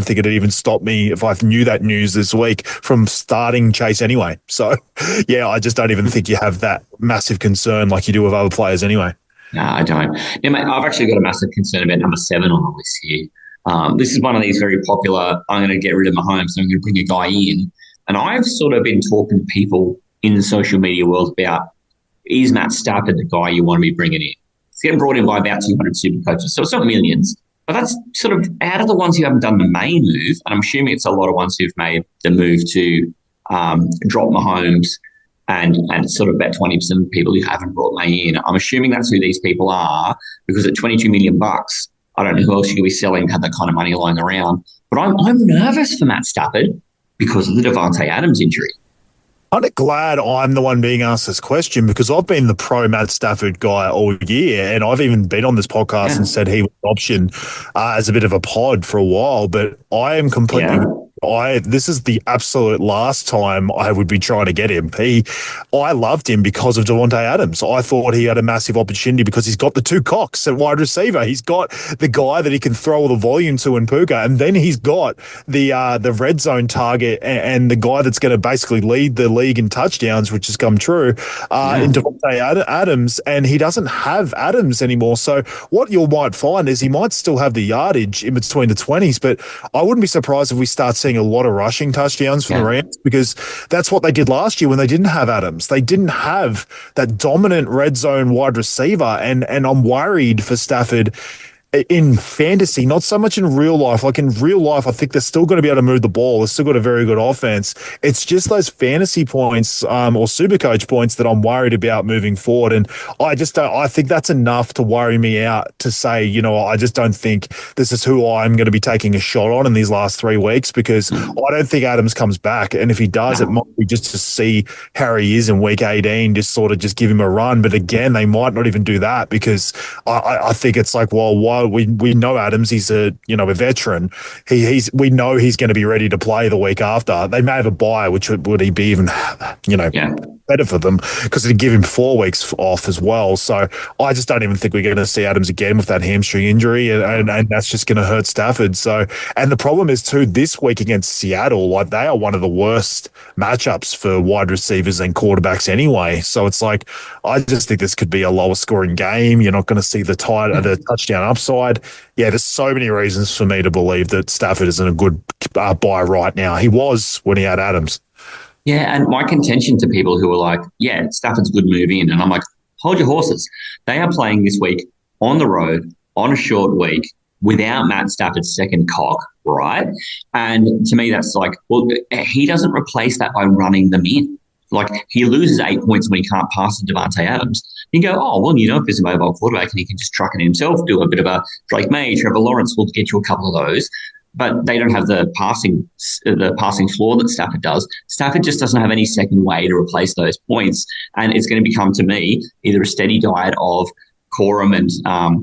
think it'd even stop me if I knew that news this week from starting Chase anyway. So yeah, I just don't even think you have that massive concern like you do with other players anyway. No, I don't. Yeah, mate, I've actually got a massive concern about number 7 on the list here. This is one of these very popular, I'm going to get rid of Mahomes, so I'm going to bring a guy in. And I've sort of been talking to people in the social media world about, is Matt Stafford the guy you want to be bringing in? It's getting brought in by about 200 super coaches, so it's not millions. But that's sort of out of the ones who haven't done the main move, and I'm assuming it's a lot of ones who've made the move to drop Mahomes, and it's sort of about 20% of people who haven't brought money in. I'm assuming that's who these people are, because at $22 million, I don't know who else you could be selling to have that kind of money lying around. But I'm nervous for Matt Stafford because of the Devontae Adams injury. I'm glad I'm the one being asked this question because I've been the pro Matt Stafford guy all year, and I've even been on this podcast and said he was an option as a bit of a pod for a while, but I am completely This is the absolute last time I would be trying to get him. I loved him because of Devontae Adams. I thought he had a massive opportunity because he's got the two cocks at wide receiver. He's got the guy that he can throw all the volume to in Puka, and then he's got the red zone target and the guy that's going to basically lead the league in touchdowns, which has come true, in Devontae Adams, and he doesn't have Adams anymore. So what you might find is he might still have the yardage in between the 20s, but I wouldn't be surprised if we start seeing a lot of rushing touchdowns for the Rams, because that's what they did last year when they didn't have Adams. They didn't have that dominant red zone wide receiver, and I'm worried for Stafford in fantasy, not so much in real life. Like in real life, I think they're still going to be able to move the ball. They've still got a very good offense. It's just those fantasy points or SuperCoach points that I'm worried about moving forward. And I just don't, I think that's enough to worry me out to say, I just don't think this is who I'm going to be taking a shot on in these last 3 weeks, because I don't think Adams comes back. And if he does, it might be just to see how he is in week 18, just sort of just give him a run. But again, they might not even do that, because I think it's like, well, why? We know Adams. He's a veteran. We know he's going to be ready to play the week after. They may have a bye, which would he be even better for them, because it'd give him 4 weeks off as well. So I just don't even think we're going to see Adams again with that hamstring injury, and that's just going to hurt Stafford. So, and the problem is too, this week against Seattle, like they are one of the worst matchups for wide receivers and quarterbacks anyway. So it's like, I just think this could be a lower scoring game. You're not going to see the touchdown upside. Yeah, there's so many reasons for me to believe that Stafford isn't a good buy right now. He was when he had Adams. Yeah, and my contention to people who are like, yeah, Stafford's a good move in, and I'm like, hold your horses. They are playing this week on the road, on a short week, without Matt Stafford's second cock, right? And to me, that's like, well, he doesn't replace that by running them in. Like, he loses 8 points when he can't pass to Devontae Adams. You go, oh, well, if there's a mobile quarterback and he can just truck it himself, do a bit of a Drake May, Trevor Lawrence will get you a couple of those. But they don't have the passing floor that Stafford does. Stafford just doesn't have any second way to replace those points. And it's going to become, to me, either a steady diet of Corum and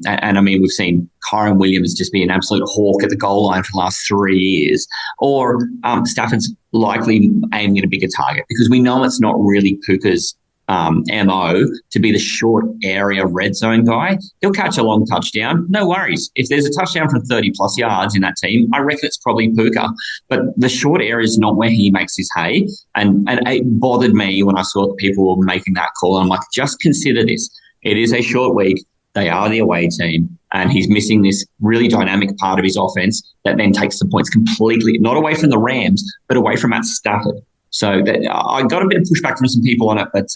I mean, we've seen Kyron Williams just be an absolute hawk at the goal line for the last 3 years, or Stafford's likely aiming at a bigger target, because we know it's not really Puka's MO to be the short area red zone guy. He'll catch a long touchdown, no worries. If there's a touchdown from 30 plus yards in that team, I reckon it's probably Puka. But the short area is not where he makes his hay. And it bothered me when I saw that people were making that call. And I'm like, just consider this. It is a short week. They are the away team, and he's missing this really dynamic part of his offense that then takes the points completely, not away from the Rams, but away from Matt Stafford. So I got a bit of pushback from some people on it, but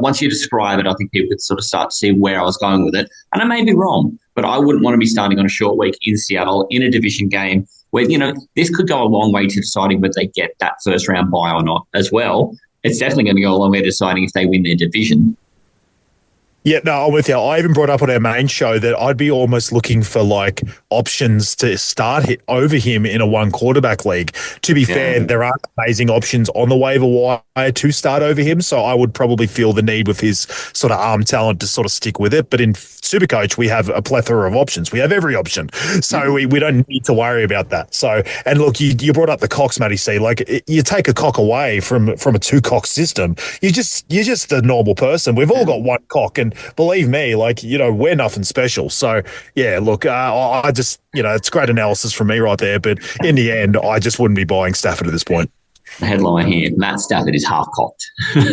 once you describe it, I think people could sort of start to see where I was going with it. And I may be wrong, but I wouldn't want to be starting on a short week in Seattle in a division game where, this could go a long way to deciding whether they get that first round bye or not as well. It's definitely going to go a long way to deciding if they win their division. Yeah, no, I'm with you. I even brought up on our main show that I'd be almost looking for like options to start over him in a one quarterback league. To be fair, there aren't amazing options on the waiver wire to start over him, so I would probably feel the need with his sort of arm talent to sort of stick with it. But in SuperCoach, we have a plethora of options. We have every option, so we don't need to worry about that. So, and look, you brought up the cocks, Matty C. Like, you take a cock away from a two cock system, you're just a normal person. We've all got one cock, and believe me, like, we're nothing special. So, yeah, look, I just, it's great analysis from me right there. But in the end, I just wouldn't be buying Stafford at this point. The headline here, Matt Stafford is half cocked. You've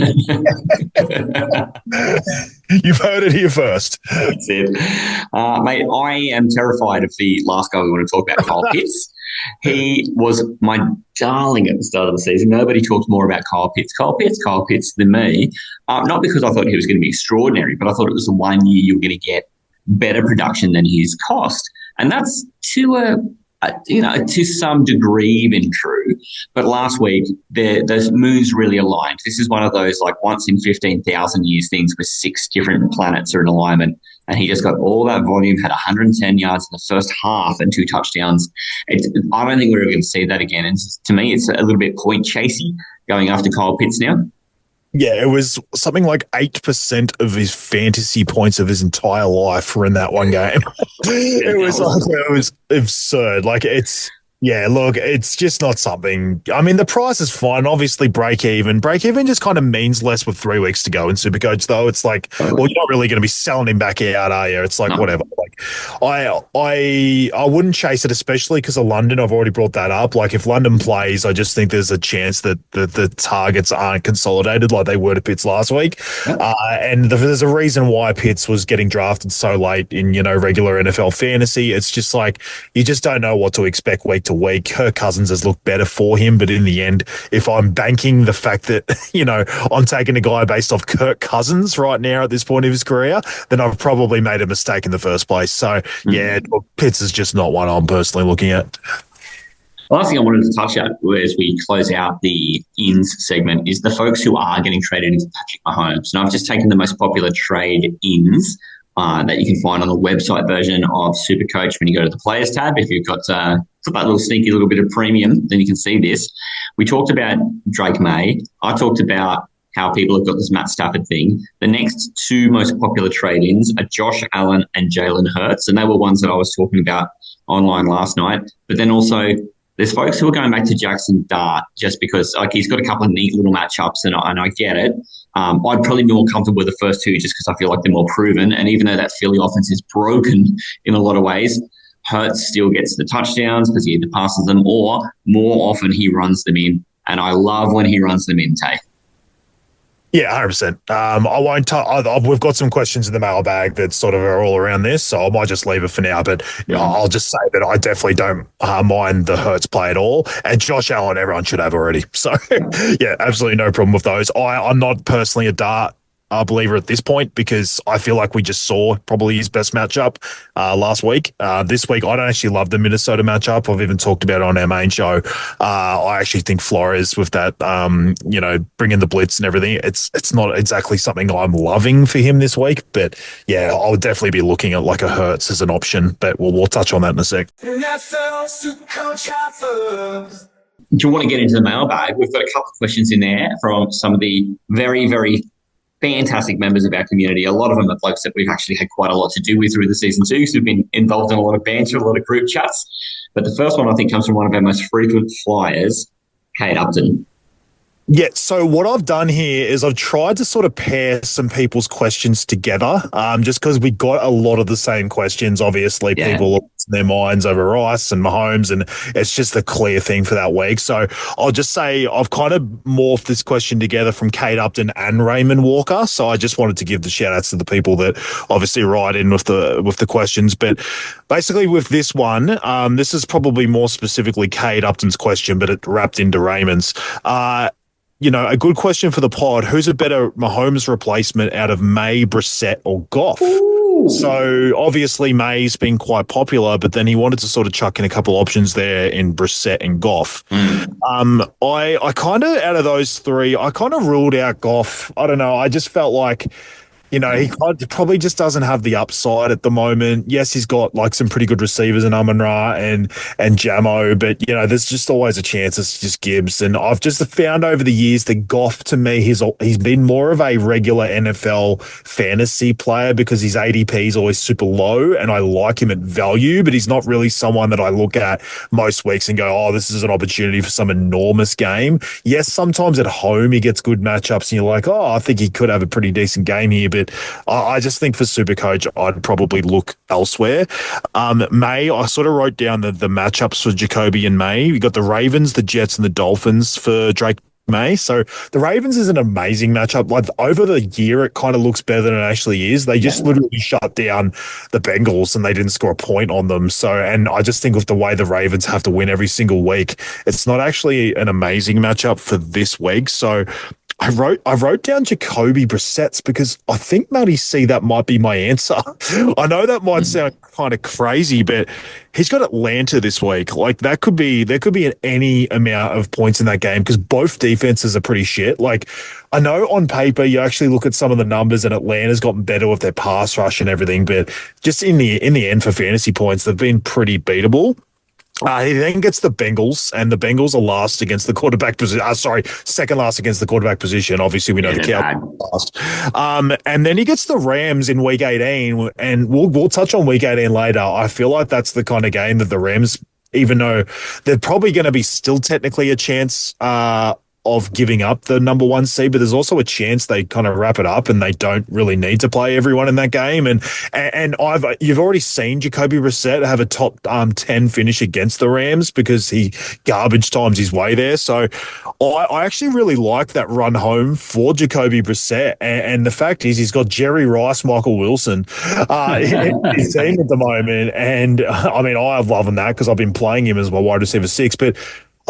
heard it here first. That's it. Mate, I am terrified of the last guy we want to talk about, Kyle Pitts. He was my darling at the start of the season. Nobody talked more about Kyle Pitts than me. Not because I thought he was going to be extraordinary, but I thought it was the 1 year you were going to get better production than his cost. And that's to some degree been true. But last week, those moves really aligned. This is one of those like once in 15,000 years things where 6 different planets are in alignment. And he just got all that volume, had 110 yards in the first half and 2 touchdowns. I don't think we're ever going to see that again. And to me, it's a little bit point chasey going after Kyle Pitts now. Yeah, it was something like 8% of his fantasy points of his entire life were in that one game. It was absurd. Like, it's Yeah, look, it's just not something. I mean, the price is fine. Obviously, break even. Break even just kind of means less with 3 weeks to go in Supercoach, though. It's like, well, you're not really going to be selling him back out, are you? It's like No. whatever. Like, I wouldn't chase it, especially because of London. I've already brought that up. Like, if London plays, I just think there's a chance that the targets aren't consolidated like they were to Pitts last week. And there's a reason why Pitts was getting drafted so late in regular NFL fantasy. It's just like you just don't know what to expect week to week. Kirk Cousins has looked better for him, but in the end, if I'm banking the fact that, I'm taking a guy based off Kirk Cousins right now at this point of his career, then I've probably made a mistake in the first place. So, yeah, look, Pitts is just not one I'm personally looking at. Last thing I wanted to touch on as we close out the ins segment is the folks who are getting traded into Patrick Mahomes. And I've just taken the most popular trade ins that you can find on the website version of SuperCoach when you go to the Players tab. If you've got that little sneaky little bit of premium, then you can see this. We talked about Drake May. I talked about how people have got this Matt Stafford thing. The next two most popular trade-ins are Josh Allen and Jalen Hurts, and they were ones that I was talking about online last night. But then also there's folks who are going back to Jackson Dart just because he's got a couple of neat little matchups, and I get it. I'd probably be more comfortable with the first two just because I feel like they're more proven. And even though that Philly offense is broken in a lot of ways, Hurts still gets the touchdowns because he either passes them or more often he runs them in. And I love when he runs them in, Tay. Yeah, 100%. I won't. We've got some questions in the mailbag that sort of are all around this, so I might just leave it for now. But I'll just say that I definitely don't mind the Hurts play at all. And Josh Allen, everyone should have already. So, yeah, absolutely no problem with those. I'm not personally a Dart believer at this point because I feel like we just saw probably his best matchup last week. This week, I don't actually love the Minnesota matchup. I've even talked about it on our main show. I actually think Flores with that, bringing the blitz and everything, it's not exactly something I'm loving for him this week. But yeah, I'll definitely be looking at like a Hurts as an option. But we'll touch on that in a sec. Do you want to get into the mailbag? We've got a couple of questions in there from some of the very, very fantastic members of our community. A lot of them are folks that we've actually had quite a lot to do with through the season too, so we've been involved in a lot of banter, a lot of group chats. But the first one I think comes from one of our most frequent flyers, Kate Upton. Yeah, so what I've done here is I've tried to sort of pair some people's questions together, just because we got a lot of the same questions. Obviously, people lost their minds over Rice and Mahomes, and it's just a clear thing for that week. So I'll just say I've kind of morphed this question together from Kate Upton and Raymond Walker. So I just wanted to give the shout outs to the people that obviously write in with the questions. But basically with this one, this is probably more specifically Kate Upton's question, but it wrapped into Raymond's. A good question for the pod. Who's a better Mahomes replacement out of May, Brissett, or Goff? Ooh. So obviously May's been quite popular, but then he wanted to sort of chuck in a couple options there in Brissett and Goff. I kind of, out of those three, I kind of ruled out Goff. I don't know. I just felt like, he probably just doesn't have the upside at the moment. Yes, he's got like some pretty good receivers in Amon Ra and Jamo, but there's just always a chance it's just Gibbs. And I've just found over the years that Goff, to me, he's been more of a regular NFL fantasy player because his ADP is always super low, and I like him at value, but he's not really someone that I look at most weeks and go, oh, this is an opportunity for some enormous game. Yes, sometimes at home he gets good matchups and you're like, oh, I think he could have a pretty decent game here. But I just think for SuperCoach, I'd probably look elsewhere. May, I sort of wrote down the matchups for Jacoby and May. We got the Ravens, the Jets, and the Dolphins for Drake May. So the Ravens is an amazing matchup. Like over the year, it kind of looks better than it actually is. They just literally shut down the Bengals and they didn't score a point on them. So, and I just think of the way the Ravens have to win every single week, it's not actually an amazing matchup for this week. So I wrote down Jacoby Brissett's because I think, Matty C, that might be my answer. I know that might sound kind of crazy, but he's got Atlanta this week. Like there could be any amount of points in that game because both defenses are pretty shit. Like I know on paper you actually look at some of the numbers and Atlanta's gotten better with their pass rush and everything, but just in the end for fantasy points, they've been pretty beatable. He then gets the Bengals, and the Bengals are last against the quarterback position. Second last against the quarterback position. Obviously, we know the Cowboys last. And then he gets the Rams in Week 18, and we'll touch on Week 18 later. I feel like that's the kind of game that the Rams even though they're probably going to be still technically a chance of giving up the number one seed, but there's also a chance they kind of wrap it up and they don't really need to play everyone in that game. And you've already seen Jacoby Brissett have a top 10 finish against the Rams because he garbage times his way there. So I actually really like that run home for Jacoby Brissett. And the fact is he's got Jerry Rice, Michael Wilson in his team at the moment. And I mean, I love him that because I've been playing him as my wide receiver 6, but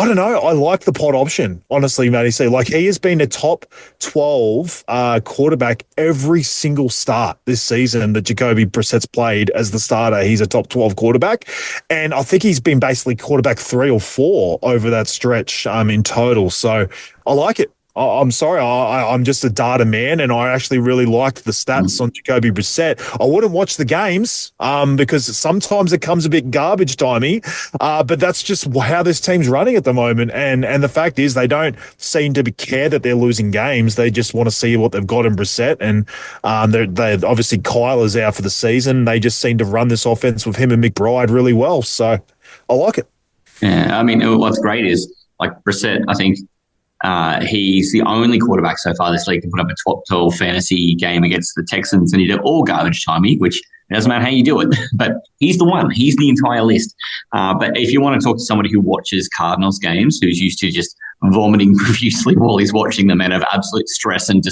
I don't know. I like the pod option, honestly, Matty C. Like, he has been a top 12 quarterback every single start this season that Jacoby Brissett's played as the starter. He's a top 12 quarterback. And I think he's been basically quarterback 3 or 4 over that stretch in total. So I like it. I'm sorry, I'm just a data man, and I actually really like the stats on Jacoby Brissett. I wouldn't watch the games because sometimes it comes a bit garbage timey, but that's just how this team's running at the moment. And the fact is they don't seem to care that they're losing games. They just want to see what they've got in Brissett, and they're obviously Kyle is out for the season. They just seem to run this offense with him and McBride really well. So I like it. Yeah, I mean, what's great is, like, Brissett, I think, he's the only quarterback so far this league to put up a top 12 fantasy game against the Texans, and he did all garbage timey, which it doesn't matter how you do it, but he's the one. He's the entire list. But if you want to talk to somebody who watches Cardinals games, who's used to just vomiting profusely while he's watching them out of absolute stress and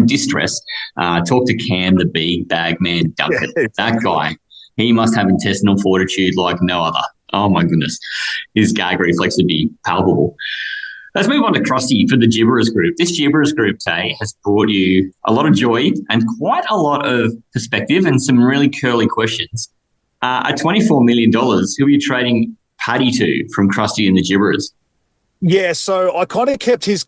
distress, talk to Cam, the big bag man Duncan. Yeah, that guy, he must have intestinal fortitude like no other. Oh, my goodness. His gag reflex would be palpable. Let's move on to Krusty for the Gibberers group. This Gibberers group, Tay, has brought you a lot of joy and quite a lot of perspective and some really curly questions. At $24 million, who are you trading Paddy to from Krusty and the Gibberers? Yeah, so I kind of kept his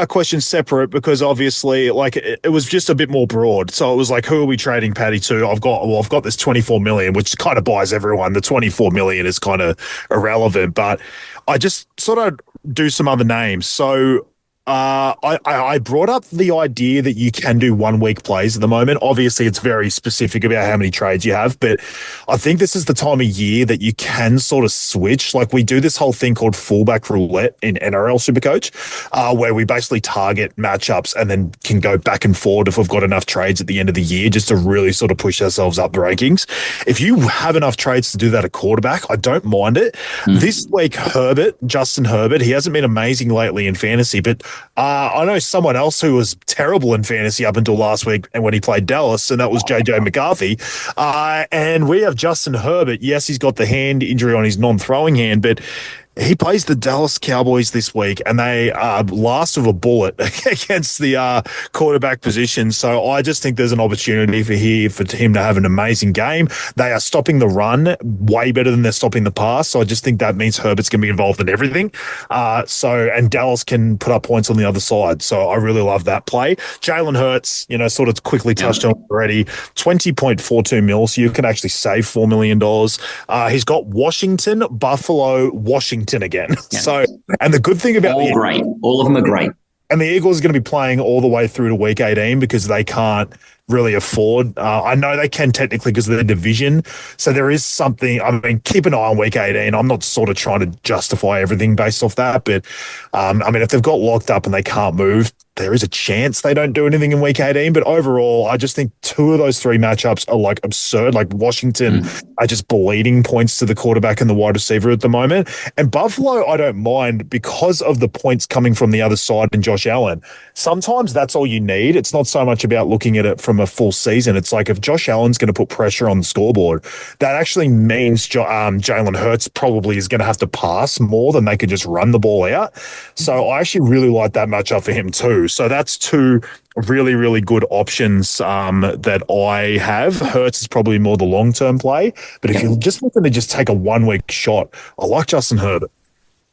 question separate because obviously, like, it was just a bit more broad. So it was like, who are we trading Paddy to? I've got this 24 million, which kind of buys everyone. The 24 million is kind of irrelevant, but I just sort of do some other names. So I brought up the idea that you can do 1 week plays at the moment. Obviously, it's very specific about how many trades you have, but I think this is the time of year that you can sort of switch. Like, we do this whole thing called fullback roulette in NRL SuperCoach, where we basically target matchups and then can go back and forward if we've got enough trades at the end of the year just to really sort of push ourselves up the rankings. If you have enough trades to do that at quarterback, I don't mind it. This week, Justin Herbert, he hasn't been amazing lately in fantasy, but I know someone else who was terrible in fantasy up until last week and when he played Dallas, and that was JJ McCarthy. And we have Justin Herbert. Yes, he's got the hand injury on his non-throwing hand, but he plays the Dallas Cowboys this week, and they are last of a bullet against the quarterback position. So I just think there's an opportunity for him to have an amazing game. They are stopping the run way better than they're stopping the pass. So I just think that means Herbert's going to be involved in everything. And Dallas can put up points on the other side. So I really love that play. Jalen Hurts, sort of quickly touched on already, 20.42 mil. So you can actually save $4 million. He's got Washington, Buffalo, Washington again. Yeah. So, and the good thing about all of them are great. And the Eagles are going to be playing all the way through to week 18 because they can't really afford. I know they can technically because of their division. So there is something. I mean, keep an eye on week 18. I'm not sort of trying to justify everything based off that, but I mean, if they've got locked up and they can't move, there is a chance they don't do anything in week 18. But overall, I just think 2 of those 3 matchups are like absurd. Like Washington are just bleeding points to the quarterback and the wide receiver at the moment. And Buffalo, I don't mind because of the points coming from the other side and Josh Allen. Sometimes that's all you need. It's not so much about looking at it from a full season. It's like if Josh Allen's going to put pressure on the scoreboard, that actually means Jalen Hurts probably is going to have to pass more than they could just run the ball out. So I actually really like that matchup for him too. So that's 2 really, really good options that I have. Hurts is probably more the long-term play, but if you're just looking to just take a 1 week shot, I like Justin Herbert.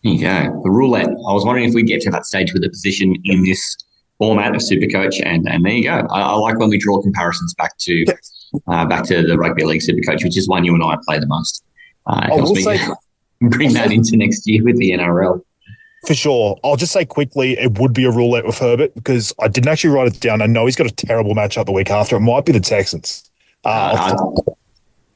There you go. The roulette. I was wondering if we get to that stage with a position in this format of SuperCoach, and there you go. I like when we draw comparisons back to the Rugby League SuperCoach, which is one you and I play the most. Bring that into next year with the NRL. For sure. I'll just say quickly, it would be a roulette with Herbert because I didn't actually write it down. I know he's got a terrible matchup the week after. It might be the Texans.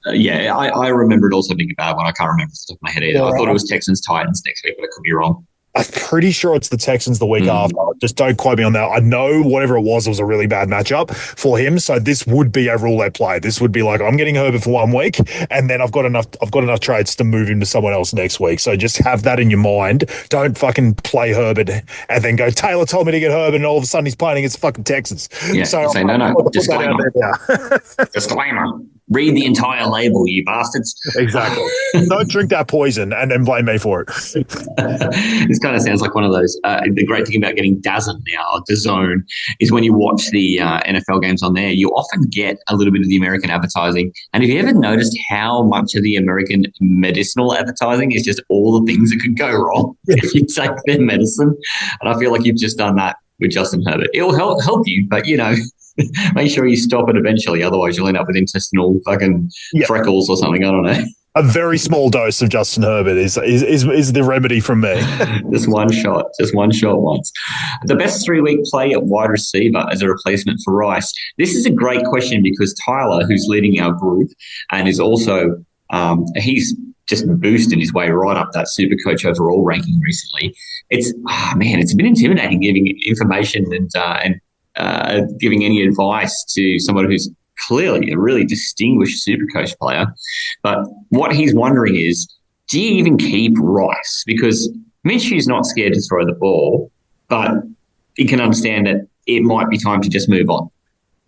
Yeah, I remember it also being a bad one. I can't remember off the top of my head either. Yeah, I thought it was Texans Titans next week, but I could be wrong. I'm pretty sure it's the Texans the week after. Just don't quote me on that. I know whatever it was a really bad matchup for him. So this would be a roulette play. This would be like, I'm getting Herbert for 1 week, and then I've got enough trades to move him to someone else next week. So just have that in your mind. Don't fucking play Herbert and then go, Taylor told me to get Herbert, and all of a sudden he's playing against fucking Texans. Yeah, so say no. Disclaimer. Disclaimer. Read the entire label, you bastards. Exactly. Don't drink that poison and then blame me for it. This kind of sounds like one of those. The great thing about getting DAZN now, DAZN, is when you watch the NFL games on there, you often get a little bit of the American advertising. And have you ever noticed how much of the American medicinal advertising is just all the things that could go wrong if you take their medicine? And I feel like you've just done that with Justin Herbert. It'll help you, but make sure you stop it eventually. Otherwise, you'll end up with intestinal fucking freckles or something. I don't know. A very small dose of Justin Herbert is the remedy from me. Just one shot once. The best 3-week play at wide receiver as a replacement for Rice. This is a great question because Tyler, who's leading our group and is also he's just boosted his way right up that SuperCoach overall ranking recently. It's a bit intimidating giving information and giving any advice to someone who's clearly a really distinguished SuperCoach player. But what he's wondering is, do you even keep Rice? Because Minshew's not scared to throw the ball, but he can understand that it might be time to just move on.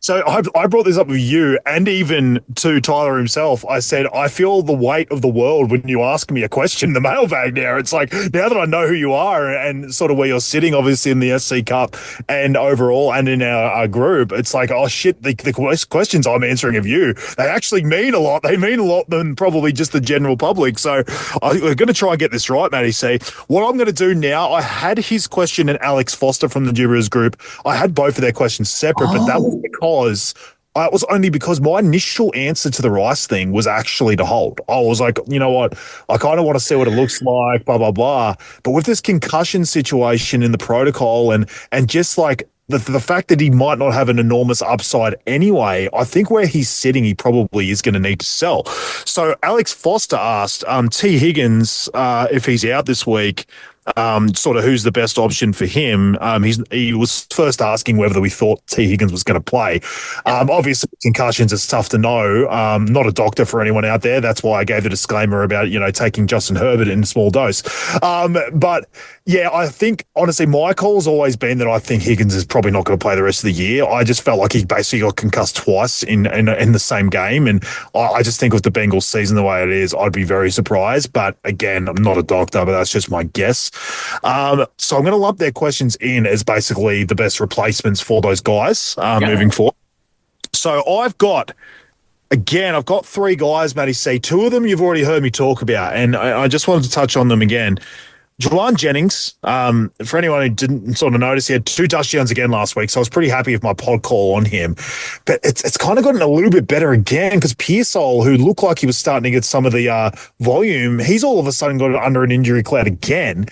So I brought this up with you and even to Tyler himself. I said, I feel the weight of the world when you ask me a question in the mailbag now. It's like, now that I know who you are and sort of where you're sitting, obviously in the SC Cup and overall and in our group, it's like, oh shit, the questions I'm answering of you, they actually mean a lot. They mean a lot than probably just the general public. So we're going to try and get this right, Matty C. What I'm going to do now, I had his question and Alex Foster from the Gibberish group. I had both of their questions separate, but that was because it was only because my initial answer to the Rice thing was actually to hold. I was like, you know what? I kind of want to see what it looks like, blah, blah, blah. But with this concussion situation in the protocol and just like the fact that he might not have an enormous upside anyway, I think where he's sitting, he probably is going to need to sell. So Alex Foster asked T. Higgins, if he's out this week, sort of who's the best option for him. He was first asking whether we thought T. Higgins was going to play. Obviously, concussions is tough to know. Not a doctor for anyone out there. That's why I gave the disclaimer about, taking Justin Herbert in a small dose. But yeah, I think, honestly, my call's always been that I think Higgins is probably not going to play the rest of the year. I just felt like he basically got concussed twice in the same game. And I just think with the Bengals season the way it is, I'd be very surprised. But again, I'm not a doctor, but that's just my guess. So I'm going to lump their questions in as basically the best replacements for those guys moving forward. So I've got 3 guys, Matty C. 2 of them you've already heard me talk about, and I just wanted to touch on them again. Juwan Jennings, for anyone who didn't sort of notice, he had 2 touchdowns again last week, so I was pretty happy with my pod call on him. But it's kind of gotten a little bit better again because Pearsall, who looked like he was starting to get some of the volume, he's all of a sudden got under an injury cloud again.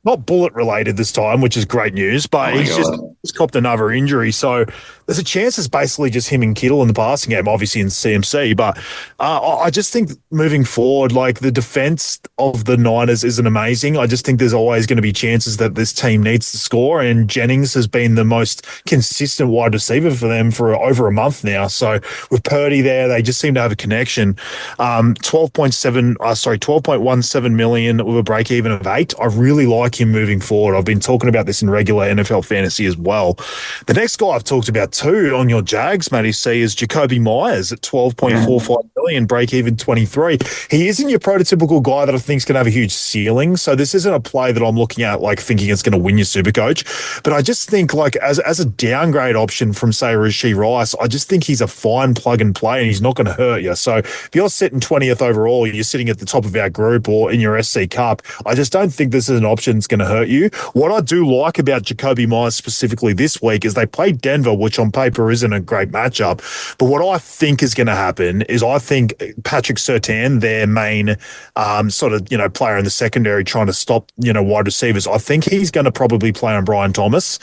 Not bullet related this time, which is great news, but he's copped another injury. So there's a chance it's basically just him and Kittle in the passing game, obviously in CMC. But I just think moving forward, like the defense of the Niners isn't amazing. I just think there's always going to be chances that this team needs to score. And Jennings has been the most consistent wide receiver for them for over a month now. So with Purdy there, they just seem to have a connection. 12.17 million with a break even of 8. I really like him moving forward. I've been talking about this in regular NFL fantasy as well. The next guy I've talked about too on your Jags, Matty C, is Jacoby Myers at 12.45 million, break even 23. He isn't your prototypical guy that I think is going to have a huge ceiling. So this isn't a play that I'm looking at like thinking it's going to win your Supercoach. But I just think like as a downgrade option from say Rashee Rice, I just think he's a fine plug and play and he's not going to hurt you. So if you're sitting 20th overall, you're sitting at the top of our group or in your SC Cup, I just don't think this is an option that's going to hurt you. What I do like about Jacoby Myers specifically this week is they played Denver, which on paper isn't a great matchup. But what I think is going to happen is I think think Patrick Surtain, their main sort of, player in the secondary trying to stop, wide receivers, I think he's going to probably play on Brian Thomas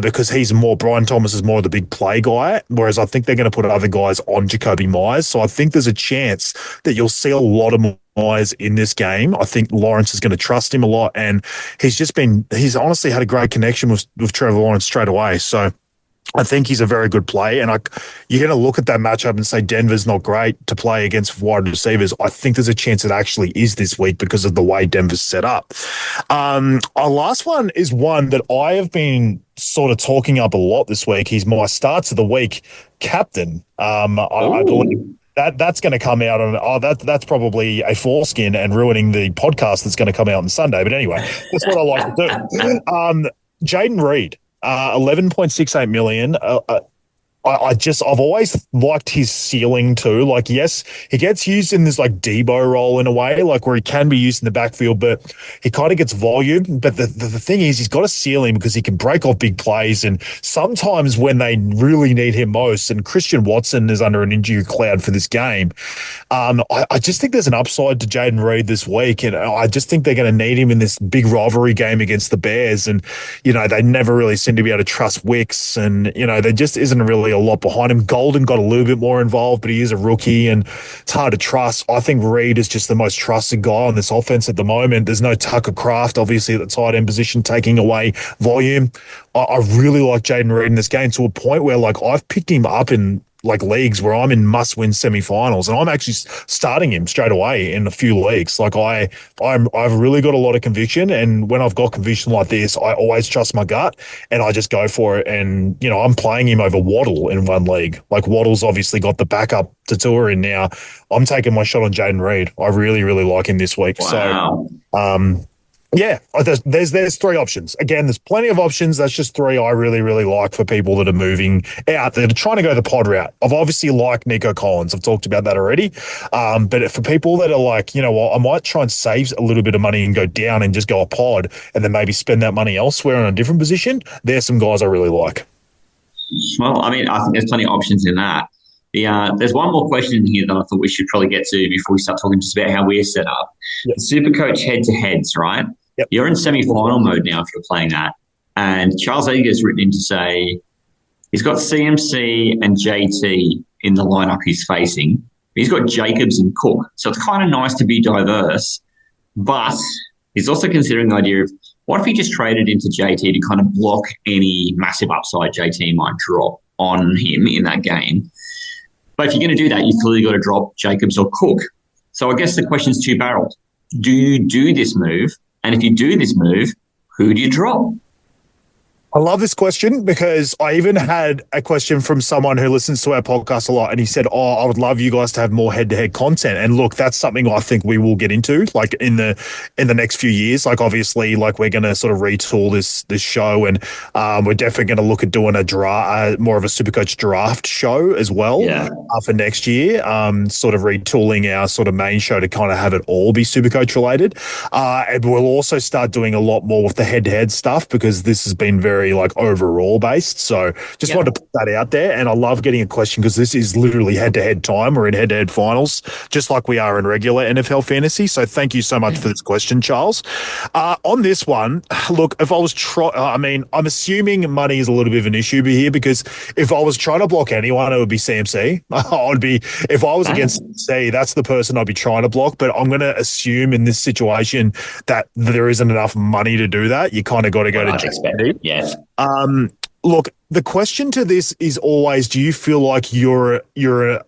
because Brian Thomas is more of the big play guy, whereas I think they're going to put other guys on Jacoby Myers. So I think there's a chance that you'll see a lot of Myers in this game. I think Lawrence is going to trust him a lot, and he's honestly had a great connection with Trevor Lawrence straight away. So I think he's a very good play, and you're going to look at that matchup and say Denver's not great to play against wide receivers. I think there's a chance it actually is this week because of the way Denver's set up. Our last one is one that I have been sort of talking up a lot this week. He's my starts of the week captain. I believe that's going to come out on that's probably a foreskin and ruining the podcast that's going to come out on Sunday. But anyway, that's what I like to do. Jaden Reed. 11.68 million. I've always liked his ceiling too. Like, yes, he gets used in this like Debo role in a way, like where he can be used in the backfield, but he kind of gets volume. But the thing is, he's got a ceiling because he can break off big plays. And sometimes when they really need him most, and Christian Watson is under an injury cloud for this game, I just think there's an upside to Jaden Reed this week. And I just think they're going to need him in this big rivalry game against the Bears. And, they never really seem to be able to trust Wicks. And, there just isn't really a lot behind him. Golden got a little bit more involved, but he is a rookie and it's hard to trust. I think Reed is just the most trusted guy on this offense at the moment. There's no Tucker Kraft, obviously, at the tight end position, taking away volume. I really like Jaden Reed in this game to a point where, like, I've picked him up in like leagues where I'm in must-win semifinals, and I'm actually starting him straight away in a few leagues. Like I've really got a lot of conviction, and when I've got conviction like this, I always trust my gut and I just go for it. And I'm playing him over Waddle in one league. Like Waddle's obviously got the backup to tour in now. I'm taking my shot on Jaden Reed. I really, really like him this week. Wow. So, yeah, there's three options. Again, there's plenty of options. That's just three I really, really like for people that are moving out, that are trying to go the pod route. I've obviously liked Nico Collins. I've talked about that already. But for people that are like, I might try and save a little bit of money and go down and just go a pod and then maybe spend that money elsewhere in a different position, there's some guys I really like. Well, I mean, I think there's plenty of options in that. There's one more question in here that I thought we should probably get to before we start talking just about how we're set up. Yep. The SuperCoach head-to-heads, right? Yep. You're in semi-final mode now if you're playing that. And Charles Eager's written in to say he's got CMC and JT in the lineup he's facing. He's got Jacobs and Cook. So it's kind of nice to be diverse. But he's also considering the idea of what if he just traded into JT to kind of block any massive upside JT might drop on him in that game. But if you're going to do that, you've clearly got to drop Jacobs or Cook. So I guess the question's two-barreled. Do you do this move? And if you do this move, who do you drop? I love this question because I even had a question from someone who listens to our podcast a lot, and he said, I would love you guys to have more head-to-head content. And look, that's something I think we will get into like in the next few years. Like obviously, like we're going to sort of retool this show, and we're definitely going to look at doing a draft, more of a SuperCoach draft show as well for next year. Sort of retooling our sort of main show to kind of have it all be SuperCoach related. And we'll also start doing a lot more with the head-to-head stuff because this has been very like overall based. So just wanted to put that out there. And I love getting a question because this is literally head-to-head time. We're in head-to-head finals, just like we are in regular NFL fantasy. So thank you so much for this question, Charles. On this one, look, if I was I'm assuming money is a little bit of an issue here because if I was trying to block anyone, it would be CMC. If I was against CMC, that's the person I'd be trying to block. But I'm going to assume in this situation that there isn't enough money to do that. You kind of got to go to JT. Yes. Look, the question to this is always, do you feel like you're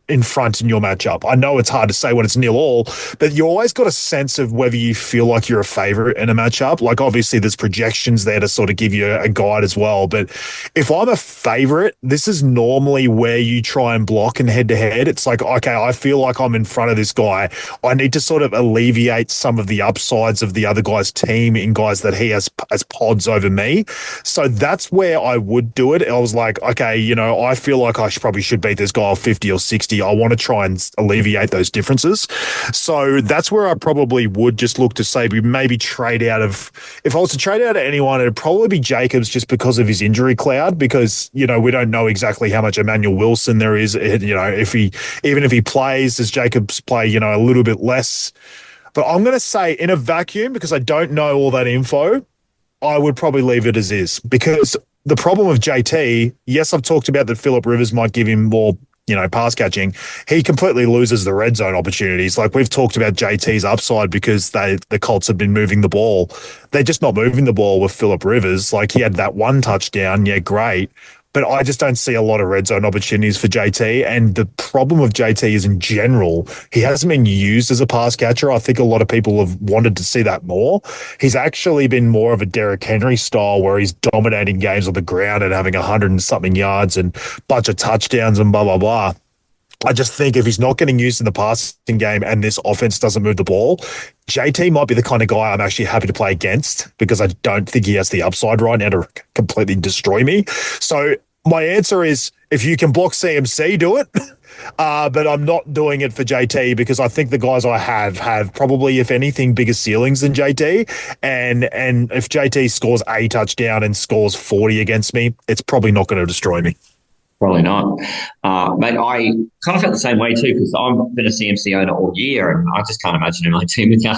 in front in your matchup? I know it's hard to say when it's 0-0, but you always got a sense of whether you feel like you're a favorite in a matchup. Like obviously there's projections there to sort of give you a guide as well. But if I'm a favorite, this is normally where you try and block in head-to-head. It's like, okay, I feel like I'm in front of this guy. I need to sort of alleviate some of the upsides of the other guy's team in guys that he has as pods over me. So that's where I would do it. I was like, okay, I feel like I probably should beat this guy off 50 or 60. I want to try and alleviate those differences. So that's where I probably would just look to say we maybe trade out of, if I was to trade out of anyone, it'd probably be Jacobs just because of his injury cloud, because, we don't know exactly how much Emmanuel Wilson there is. Even if he plays, does Jacobs play, a little bit less? But I'm going to say in a vacuum, because I don't know all that info, I would probably leave it as is, because the problem with JT, yes, I've talked about that Phillip Rivers might give him more, pass catching. He completely loses the red zone opportunities. Like we've talked about JT's upside because the Colts have been moving the ball. They're just not moving the ball with Phillip Rivers. Like he had that one touchdown. Yeah, great. But I just don't see a lot of red zone opportunities for JT. And the problem with JT is in general, he hasn't been used as a pass catcher. I think a lot of people have wanted to see that more. He's actually been more of a Derrick Henry style where he's dominating games on the ground and having 100 and something yards and bunch of touchdowns and blah, blah, blah. I just think if he's not getting used in the passing game and this offense doesn't move the ball, JT might be the kind of guy I'm actually happy to play against, because I don't think he has the upside right now to completely destroy me. So my answer is, if you can block CMC, do it. But I'm not doing it for JT, because I think the guys I have probably, if anything, bigger ceilings than JT. And if JT scores a touchdown and scores 40 against me, it's probably not going to destroy me. Probably not. Mate, I kind of felt the same way too, because I've been a CMC owner all year and I just can't imagine in my team without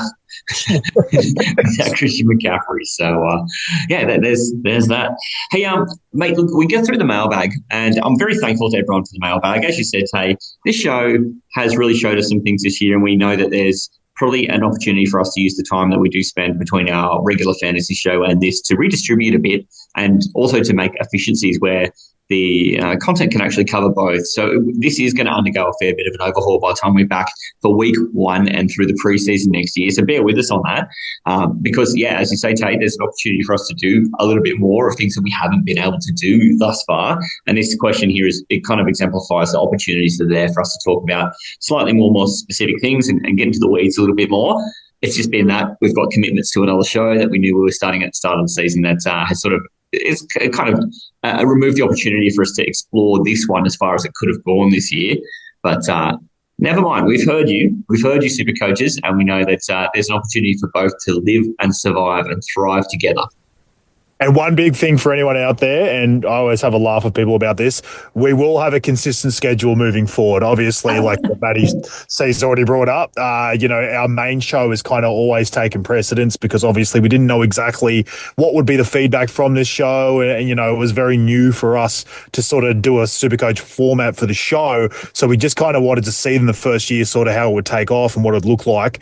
Christian McCaffrey. So, there's that. Hey, mate, look, we get through the mailbag and I'm very thankful to everyone for the mailbag. As you said, Tay, this show has really showed us some things this year, and we know that there's probably an opportunity for us to use the time that we do spend between our regular fantasy show and this to redistribute a bit, and also to make efficiencies where the content can actually cover both. So this is going to undergo a fair bit of an overhaul by the time we're back for week 1 and through the preseason next year. So bear with us on that, because, as you say, Tate, there's an opportunity for us to do a little bit more of things that we haven't been able to do thus far. And this question here it kind of exemplifies the opportunities that are there for us to talk about slightly more specific things and get into the weeds a little bit more. It's just been that we've got commitments to another show that we knew we were starting at the start of the season that has sort of it's kind of removed the opportunity for us to explore this one as far as it could have gone this year. But never mind, we've heard you, super coaches, and we know that there's an opportunity for both to live and survive and thrive together. And one big thing for anyone out there, and I always have a laugh with people about this, we will have a consistent schedule moving forward. Obviously, like what Matty C's already brought up, our main show has kind of always taken precedence, because obviously we didn't know exactly what would be the feedback from this show. And it was very new for us to sort of do a SuperCoach format for the show. So we just kind of wanted to see in the first year sort of how it would take off and what it would look like.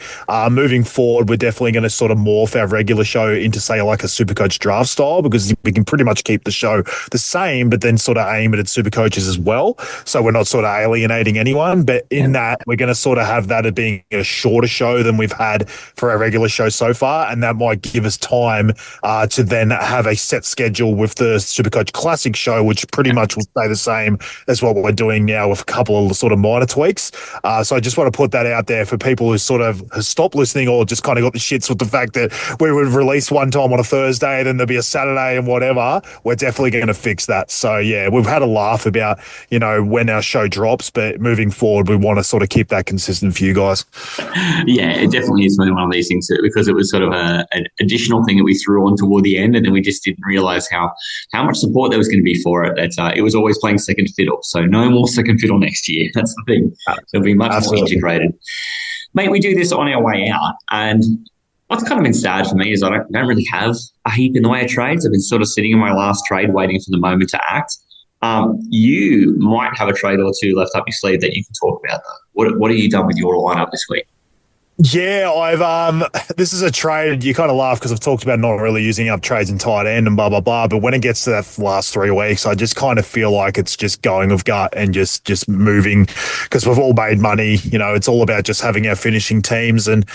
Moving forward, we're definitely going to sort of morph our regular show into, say, like a SuperCoach draft style, because we can pretty much keep the show the same, but then sort of aim it at super coaches as well. So we're not sort of alienating anyone, but in that we're going to sort of have that as being a shorter show than we've had for our regular show so far. And that might give us time to then have a set schedule with the SuperCoach Classic show, which pretty much will stay the same as what we're doing now with a couple of sort of minor tweaks. So I just want to put that out there for people who sort of have stopped listening or just kind of got the shits with the fact that we would release one time on a Thursday, then there'll be a Saturday and whatever. We're definitely going to fix that. So we've had a laugh about, when our show drops, but moving forward, we want to sort of keep that consistent for you guys. Yeah, it definitely is one of these things because it was sort of an additional thing that we threw on toward the end, and then we just didn't realize how much support there was going to be for it. That it was always playing second fiddle. So no more second fiddle next year. That's the thing. It'll be much more integrated. Mate, we do this on our way out, and what's kind of been sad for me is I don't really have a heap in the way of trades. I've been sort of sitting in my last trade waiting for the moment to act. You might have a trade or two left up your sleeve that you can talk about, though. What have you done with your lineup this week? Yeah, I've this is a trade. You kind of laugh because I've talked about not really using up trades in tight end and blah blah blah. But when it gets to that last 3 weeks, I just kind of feel like it's just going with gut and just moving, because we've all made money. It's all about just having our finishing teams. And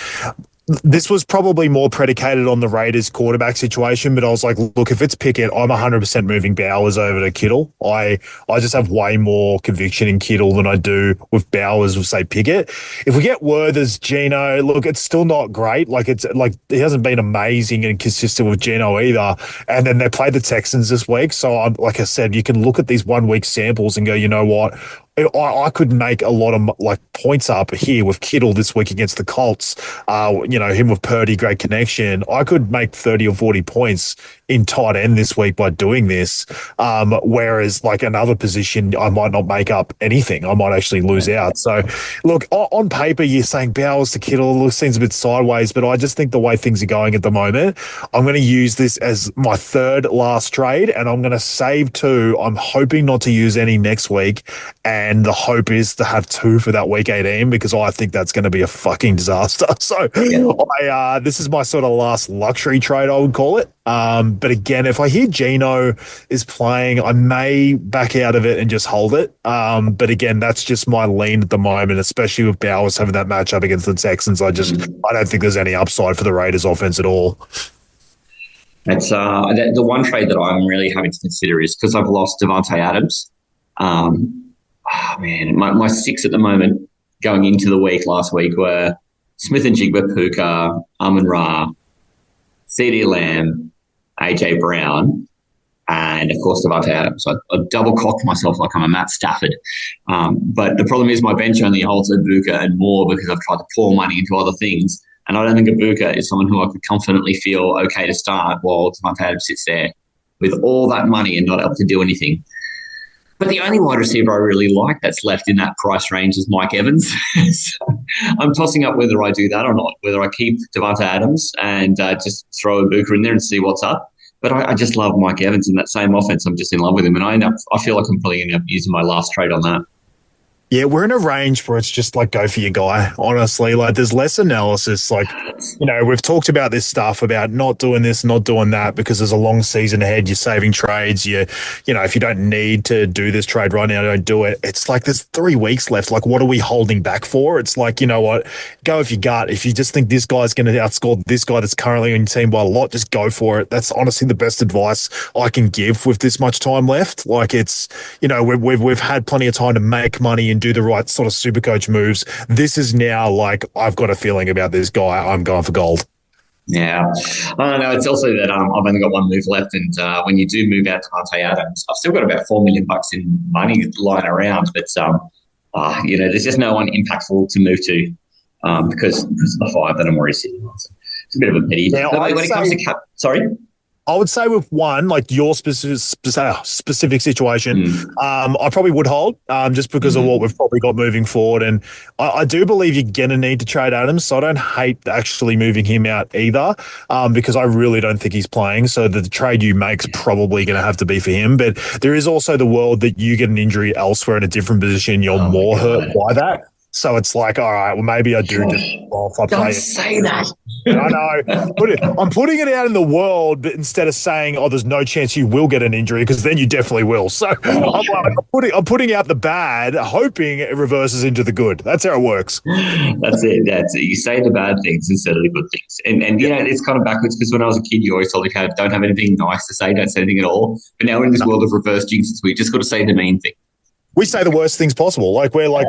This was probably more predicated on the Raiders quarterback situation, but I was like, look, if it's Pickett, I'm 100% moving Bowers over to Kittle. I just have way more conviction in Kittle than I do with Bowers with, say, Pickett. If we get Werther's Geno, look, it's still not great. Like, it's like he hasn't been amazing and consistent with Geno either. And then they play the Texans this week. So, like I said, you can look at these 1 week samples and go, you know what? I could make a lot of like points up here with Kittle this week against the Colts. Him with Purdy, great connection. I could make 30 or 40 points in tight end this week by doing this. Whereas like another position, I might not make up anything. I might actually lose out. So look, on paper, you're saying Bowers to Kittle seems a bit sideways, but I just think the way things are going at the moment, I'm going to use this as my third last trade and I'm going to save 2. I'm hoping not to use any next week. And the hope is to have 2 for that week 18 because I think that's going to be a fucking disaster. So this is my sort of last luxury trade, I would call it. But again, if I hear Geno is playing, I may back out of it and just hold it. But again, that's just my lean at the moment, especially with Bowers having that matchup against the Texans. I don't think there's any upside for the Raiders offense at all. It's the one trade that I'm really having to consider is because I've lost Devontae Adams. My 6 at the moment going into the week last week were Smith and Jigba Puka, Amon Ra, CD Lamb, AJ Brown, and of course Devontae Adams. I double cocked myself like I'm a Matt Stafford. But the problem is my bench only holds Ibuka and more because I've tried to pour money into other things. And I don't think Ibuka is someone who I could confidently feel okay to start while Devontae Adams sits there with all that money and not able to do anything. But the only wide receiver I really like that's left in that price range is Mike Evans. So I'm tossing up whether I do that or not, whether I keep Devontae Adams and just throw Ibuka in there and see what's up. But I just love Mike Evans in that same offense. I'm just in love with him. And I feel like I'm probably going to end up using my last trade on that. Yeah, we're in a range where it's just like go for your guy, honestly. Like there's less analysis. Like, we've talked about this stuff about not doing this, not doing that because there's a long season ahead. You're saving trades. If you don't need to do this trade right now, don't do it. It's like there's 3 weeks left. Like, what are we holding back for? It's like, you know what? Go with your gut. If you just think this guy's going to outscore this guy that's currently on your team by a lot, just go for it. That's honestly the best advice I can give with this much time left. Like it's, we've had plenty of time to make money and do the right sort of SuperCoach moves. This is now like, I've got a feeling about this guy. I'm going for gold. Yeah. I don't know. It's also that I've only got 1 move left. And when you do move out to Devontae Adams, I've still got about $4 million in money lying around. But, there's just no one impactful to move to because of the 5 that I'm already sitting on. So it's a bit of a pity. Now, when it comes to sorry? I would say with one, like your specific situation, I probably would hold just because of what we've probably got moving forward. And I do believe you're going to need to trade Adams, so I don't hate actually moving him out either because I really don't think he's playing. So the trade you make is probably going to have to be for him. But there is also the world that you get an injury elsewhere in a different position, you're more hurt by that. So it's like, all right, well, maybe I do just if I play. Don't say that. I know. I'm putting it out in the world, but instead of saying, "Oh, there's no chance you will get an injury," because then you definitely will. So I'm putting out the bad, hoping it reverses into the good. That's how it works. That's it. You say the bad things instead of the good things, and it's kind of backwards because when I was a kid, you always told me, "Don't have anything nice to say, don't say anything at all." But now we're in this world of reverse jinxes, we just got to say the mean thing. We say the worst things possible. Like we're like,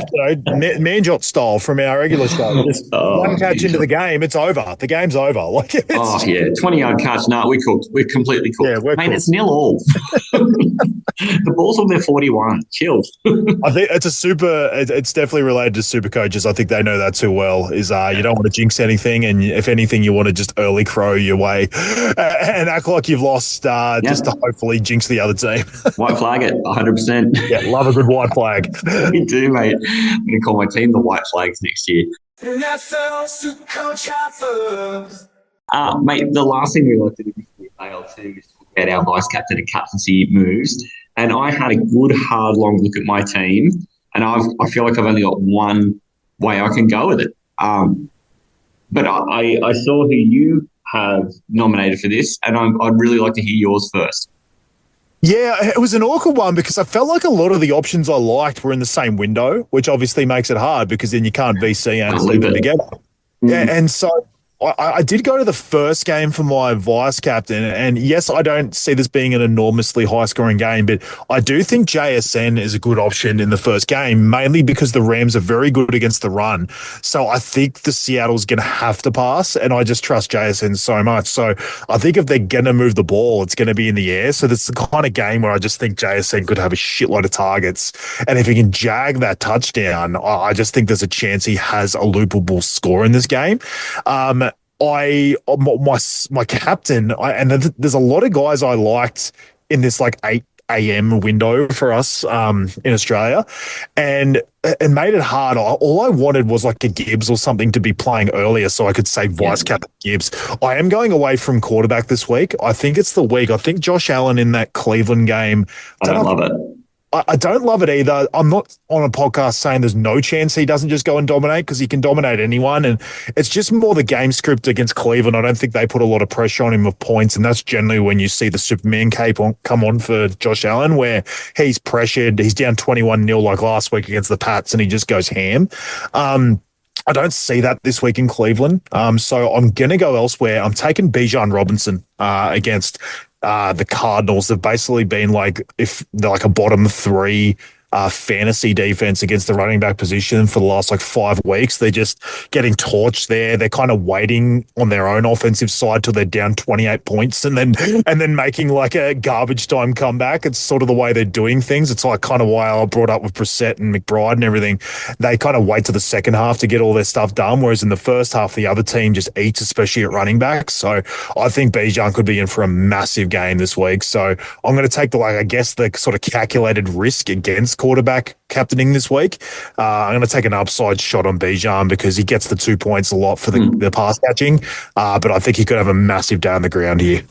Manjot style from our regular show. Just one catch into the game, it's over. The game's over. Like 20-yard catch. No, we cooked. We're completely cooked. Yeah, we're cooked. It's 0-0. The ball's on their 41. Chill. I think it's definitely related to super coaches. I think they know that too well. Is you don't want to jinx anything, and if anything, you want to just early crow your way and act like you've lost just to hopefully jinx the other team. White flag it, 100%. Yeah, love a good white flag. We do, mate. I'm going to call my team the White Flags next year. SuperCoach Halfa. Mate, the last thing we like to do before we fail too is talk about our vice captain and captaincy moves. And I had a good, hard, long look at my team, and I feel like I've only got one way I can go with it. But I saw who you have nominated for this, and I'd really like to hear yours first. Yeah, it was an awkward one because I felt like a lot of the options I liked were in the same window, which obviously makes it hard because then you can't VC and leave them together. Yeah, and so I did go to the first game for my vice captain, and yes, I don't see this being an enormously high-scoring game, but I do think JSN is a good option in the first game, mainly because the Rams are very good against the run. So I think the Seattle's going to have to pass, and I just trust JSN so much. So I think if they're going to move the ball, it's going to be in the air. So that's the kind of game where I just think JSN could have a shitload of targets, and if he can jag that touchdown, I just think there's a chance he has a loopable score in this game. My captain, and there's a lot of guys I liked in this like 8 a.m. window for us in Australia, and it made it hard. All I wanted was like a Gibbs or something to be playing earlier so I could say vice captain Gibbs. I am going away from quarterback this week. I think it's the week. I think Josh Allen in that Cleveland game. I don't love it. I don't love it either. I'm not on a podcast saying there's no chance he doesn't just go and dominate, because he can dominate anyone. And it's just more the game script against Cleveland. I don't think they put a lot of pressure on him with points. And that's generally when you see the Superman cape come on for Josh Allen, where he's pressured. He's down 21-0 like last week against the Pats, and he just goes ham. I don't see that this week in Cleveland. So I'm going to go elsewhere. I'm taking Bijan Robinson against the Cardinals. Have basically been like, if they're like a bottom 3 fantasy defense against the running back position for the last like 5 weeks. They're just getting torched there. They're kind of waiting on their own offensive side till they're down 28 points and then making like a garbage time comeback. It's sort of the way they're doing things. It's like kind of why I brought up with Brissett and McBride and everything. They kind of wait to the second half to get all their stuff done, whereas in the first half, the other team just eats, especially at running back. So I think Bijan could be in for a massive game this week. So I'm going to take the sort of calculated risk against quarterback captaining this week. I'm going to take an upside shot on Bijan because he gets the 2 points a lot for the pass catching, but I think he could have a massive day on the ground here.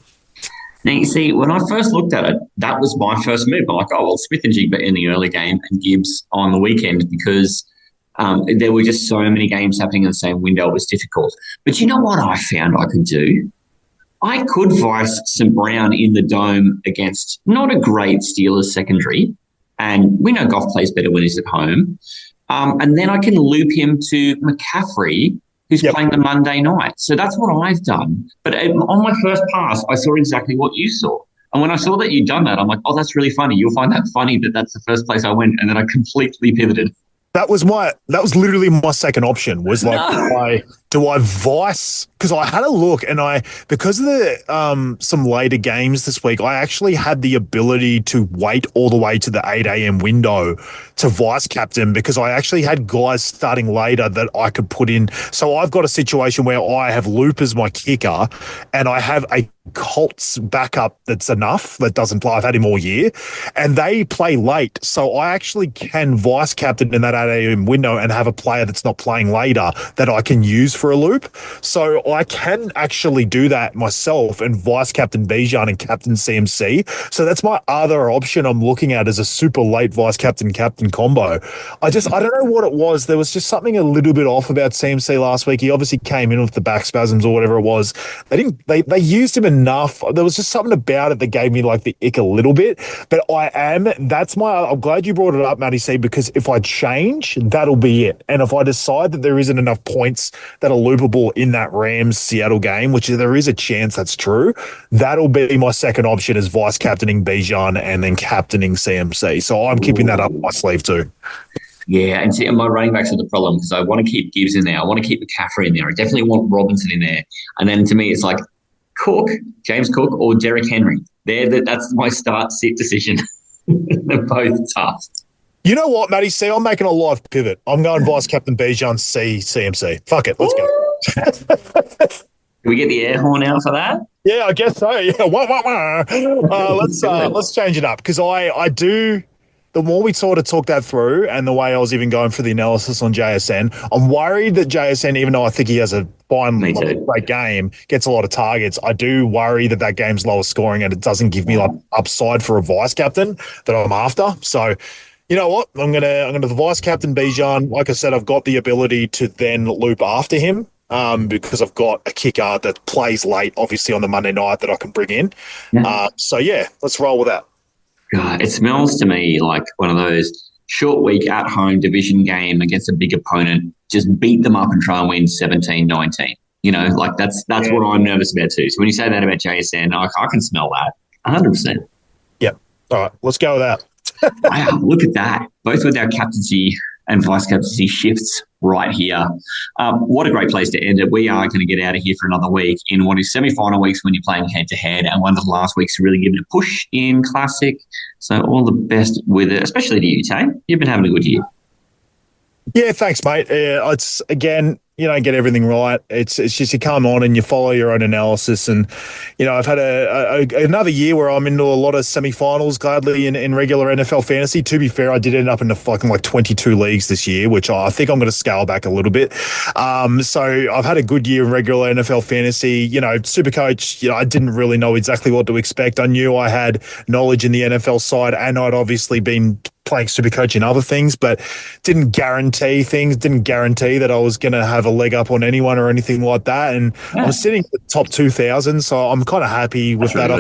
Now, you see, when I first looked at it, that was my first move. I'm like, oh, well, Smith and Jigba in the early game and Gibbs on the weekend, because there were just so many games happening in the same window. It was difficult. But you know what I found I could do? I could vice some Brown in the Dome against not a great Steelers secondary. And we know Goff plays better when he's at home. And then I can loop him to McCaffrey, who's playing the Monday night. So that's what I've done. But on my first pass, I saw exactly what you saw. And when I saw that you'd done that, I'm like, oh, that's really funny. You'll find that funny that that's the first place I went. And then I completely pivoted. That was literally my second option, was like, do I vice? Because I had a look, and because of the some later games this week, I actually had the ability to wait all the way to the 8 a.m. window to vice captain, because I actually had guys starting later that I could put in. So I've got a situation where I have Loop as my kicker, and I have a Colts backup that's enough, that doesn't play. I've had him all year, and they play late. So I actually can vice captain in that 8 a.m. window and have a player that's not playing later that I can use for a loop. So I can actually do that myself and vice captain Bijan and captain CMC. So that's my other option I'm looking at, as a super late vice captain combo. I don't know what it was. There was just something a little bit off about CMC last week. He obviously came in with the back spasms or whatever it was. They used him enough. There was just something about it that gave me like the ick a little bit. But I'm glad you brought it up, Matty C, because if I change, that'll be it. And if I decide that there isn't enough points that are loopable in that Rams-Seattle game, which there is a chance that's true, that'll be my second option, as vice captaining Bijan and then captaining CMC. So I'm keeping that up my sleeve too. Yeah, and see, my running backs are the problem, because I want to keep Gibbs in there. I want to keep McCaffrey in there. I definitely want Robinson in there. And then to me, it's like James Cook or Derrick Henry. That's my start-sit decision. They're both tough. You know what, Matty C? I'm making a live pivot. I'm going vice captain Bijan, CMC. Fuck it, let's go. Can we get the air horn out for that? Yeah, I guess so. Yeah, let's change it up, because I do. The more we sort of talk that through, and the way I was even going for the analysis on JSN, I'm worried that JSN, even though I think he has a fine, great game, gets a lot of targets, I do worry that game's lower scoring and it doesn't give me like upside for a vice captain that I'm after. So, you know what? I'm gonna the vice captain Bijan. Like I said, I've got the ability to then loop after him. Because I've got a kicker that plays late, obviously on the Monday night, that I can bring in. Yeah. So let's roll with that. God, it smells to me like one of those short week at home division game against a big opponent. Just beat them up and try and win 17-19. Like that's what I'm nervous about too. So when you say that about JSN, I can smell that 100%. Yep. All right, let's go with that. Wow, look at that. Both with our captaincy and vice captaincy shifts right here. What a great place to end it. We are going to get out of here for another week in what is semi-final weeks when you're playing head-to-head, and one of the last weeks to really give it a push in Classic. So all the best with it, especially to you, Tay. You've been having a good year. Yeah, thanks, mate. It's again, you don't get everything right. It's just you come on and you follow your own analysis. And, I've had another year where I'm into a lot of semi-finals, gladly, in regular NFL fantasy. To be fair, I did end up in the fucking 22 leagues this year, which I think I'm going to scale back a little bit. So I've had a good year in regular NFL fantasy. SuperCoach, I didn't really know exactly what to expect. I knew I had knowledge in the NFL side, and I'd obviously been playing SuperCoach in other things, but didn't guarantee that I was going to have a leg up on anyone or anything like that. And I was sitting at the top 2,000, so I'm kind of happy with that.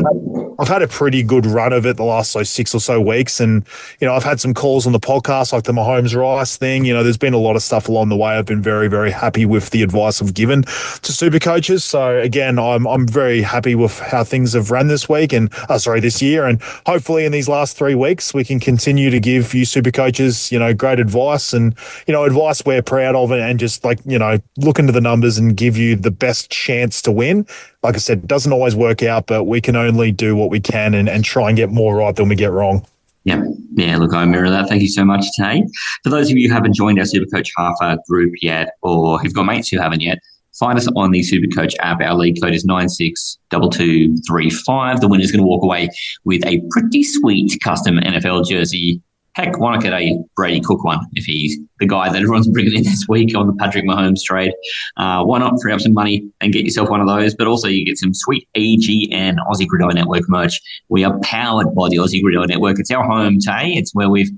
I've had a pretty good run of it the last 6 or so weeks. And, I've had some calls on the podcast, like the Mahomes Ra thing. There's been a lot of stuff along the way. I've been very, very happy with the advice I've given to SuperCoaches. So again, I'm very happy with how things have run this week this year. And hopefully in these last 3 weeks, we can continue to give you SuperCoaches, great advice and, advice we're proud of, and just look into the numbers and give you the best chance to win. Like I said, it doesn't always work out, but we can only do what we can and try and get more right than we get wrong. Yeah, look, I mirror that. Thank you so much, Tay. For those of you who haven't joined our SuperCoach Halfa group yet, or who've got mates who haven't yet, find us on the SuperCoach app. Our league code is 962235. The winner's going to walk away with a pretty sweet custom NFL jersey. Heck, why not get a Brady Cook one if he's the guy that everyone's bringing in this week on the Patrick Mahomes trade? Why not free up some money and get yourself one of those? But also you get some sweet AGN Aussie Gridiron Network merch. We are powered by the Aussie Gridiron Network. It's our home, Tay. It's where we've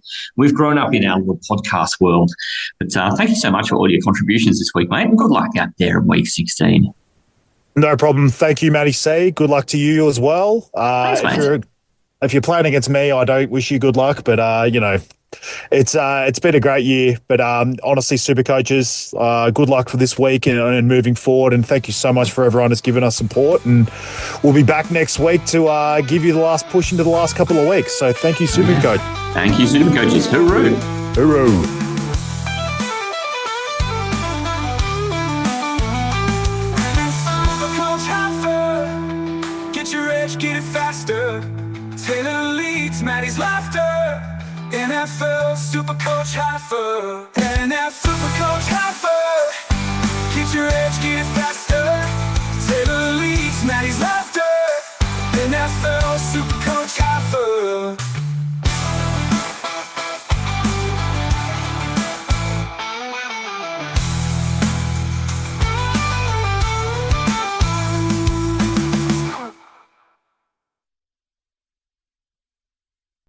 grown up in our little podcast world. But thank you so much for all your contributions this week, mate. And good luck out there in week 16. No problem. Thank you, Matty C. Good luck to you as well. Thanks, mate. If you're playing against me, I don't wish you good luck, but it's been a great year. But honestly, SuperCoaches, good luck for this week and moving forward. And thank you so much for everyone that's given us support. And we'll be back next week to give you the last push into the last couple of weeks. So thank you, SuperCoach. Thank you, SuperCoaches. Hooroo. Hooroo. SuperCoach Halfa. Get your edge, get it faster. Taylor leads Matty's laughter. NFL SuperCoach Halfa. SuperCoach Halfa. Get your edge, get it faster. Taylor leads Matty's laughter.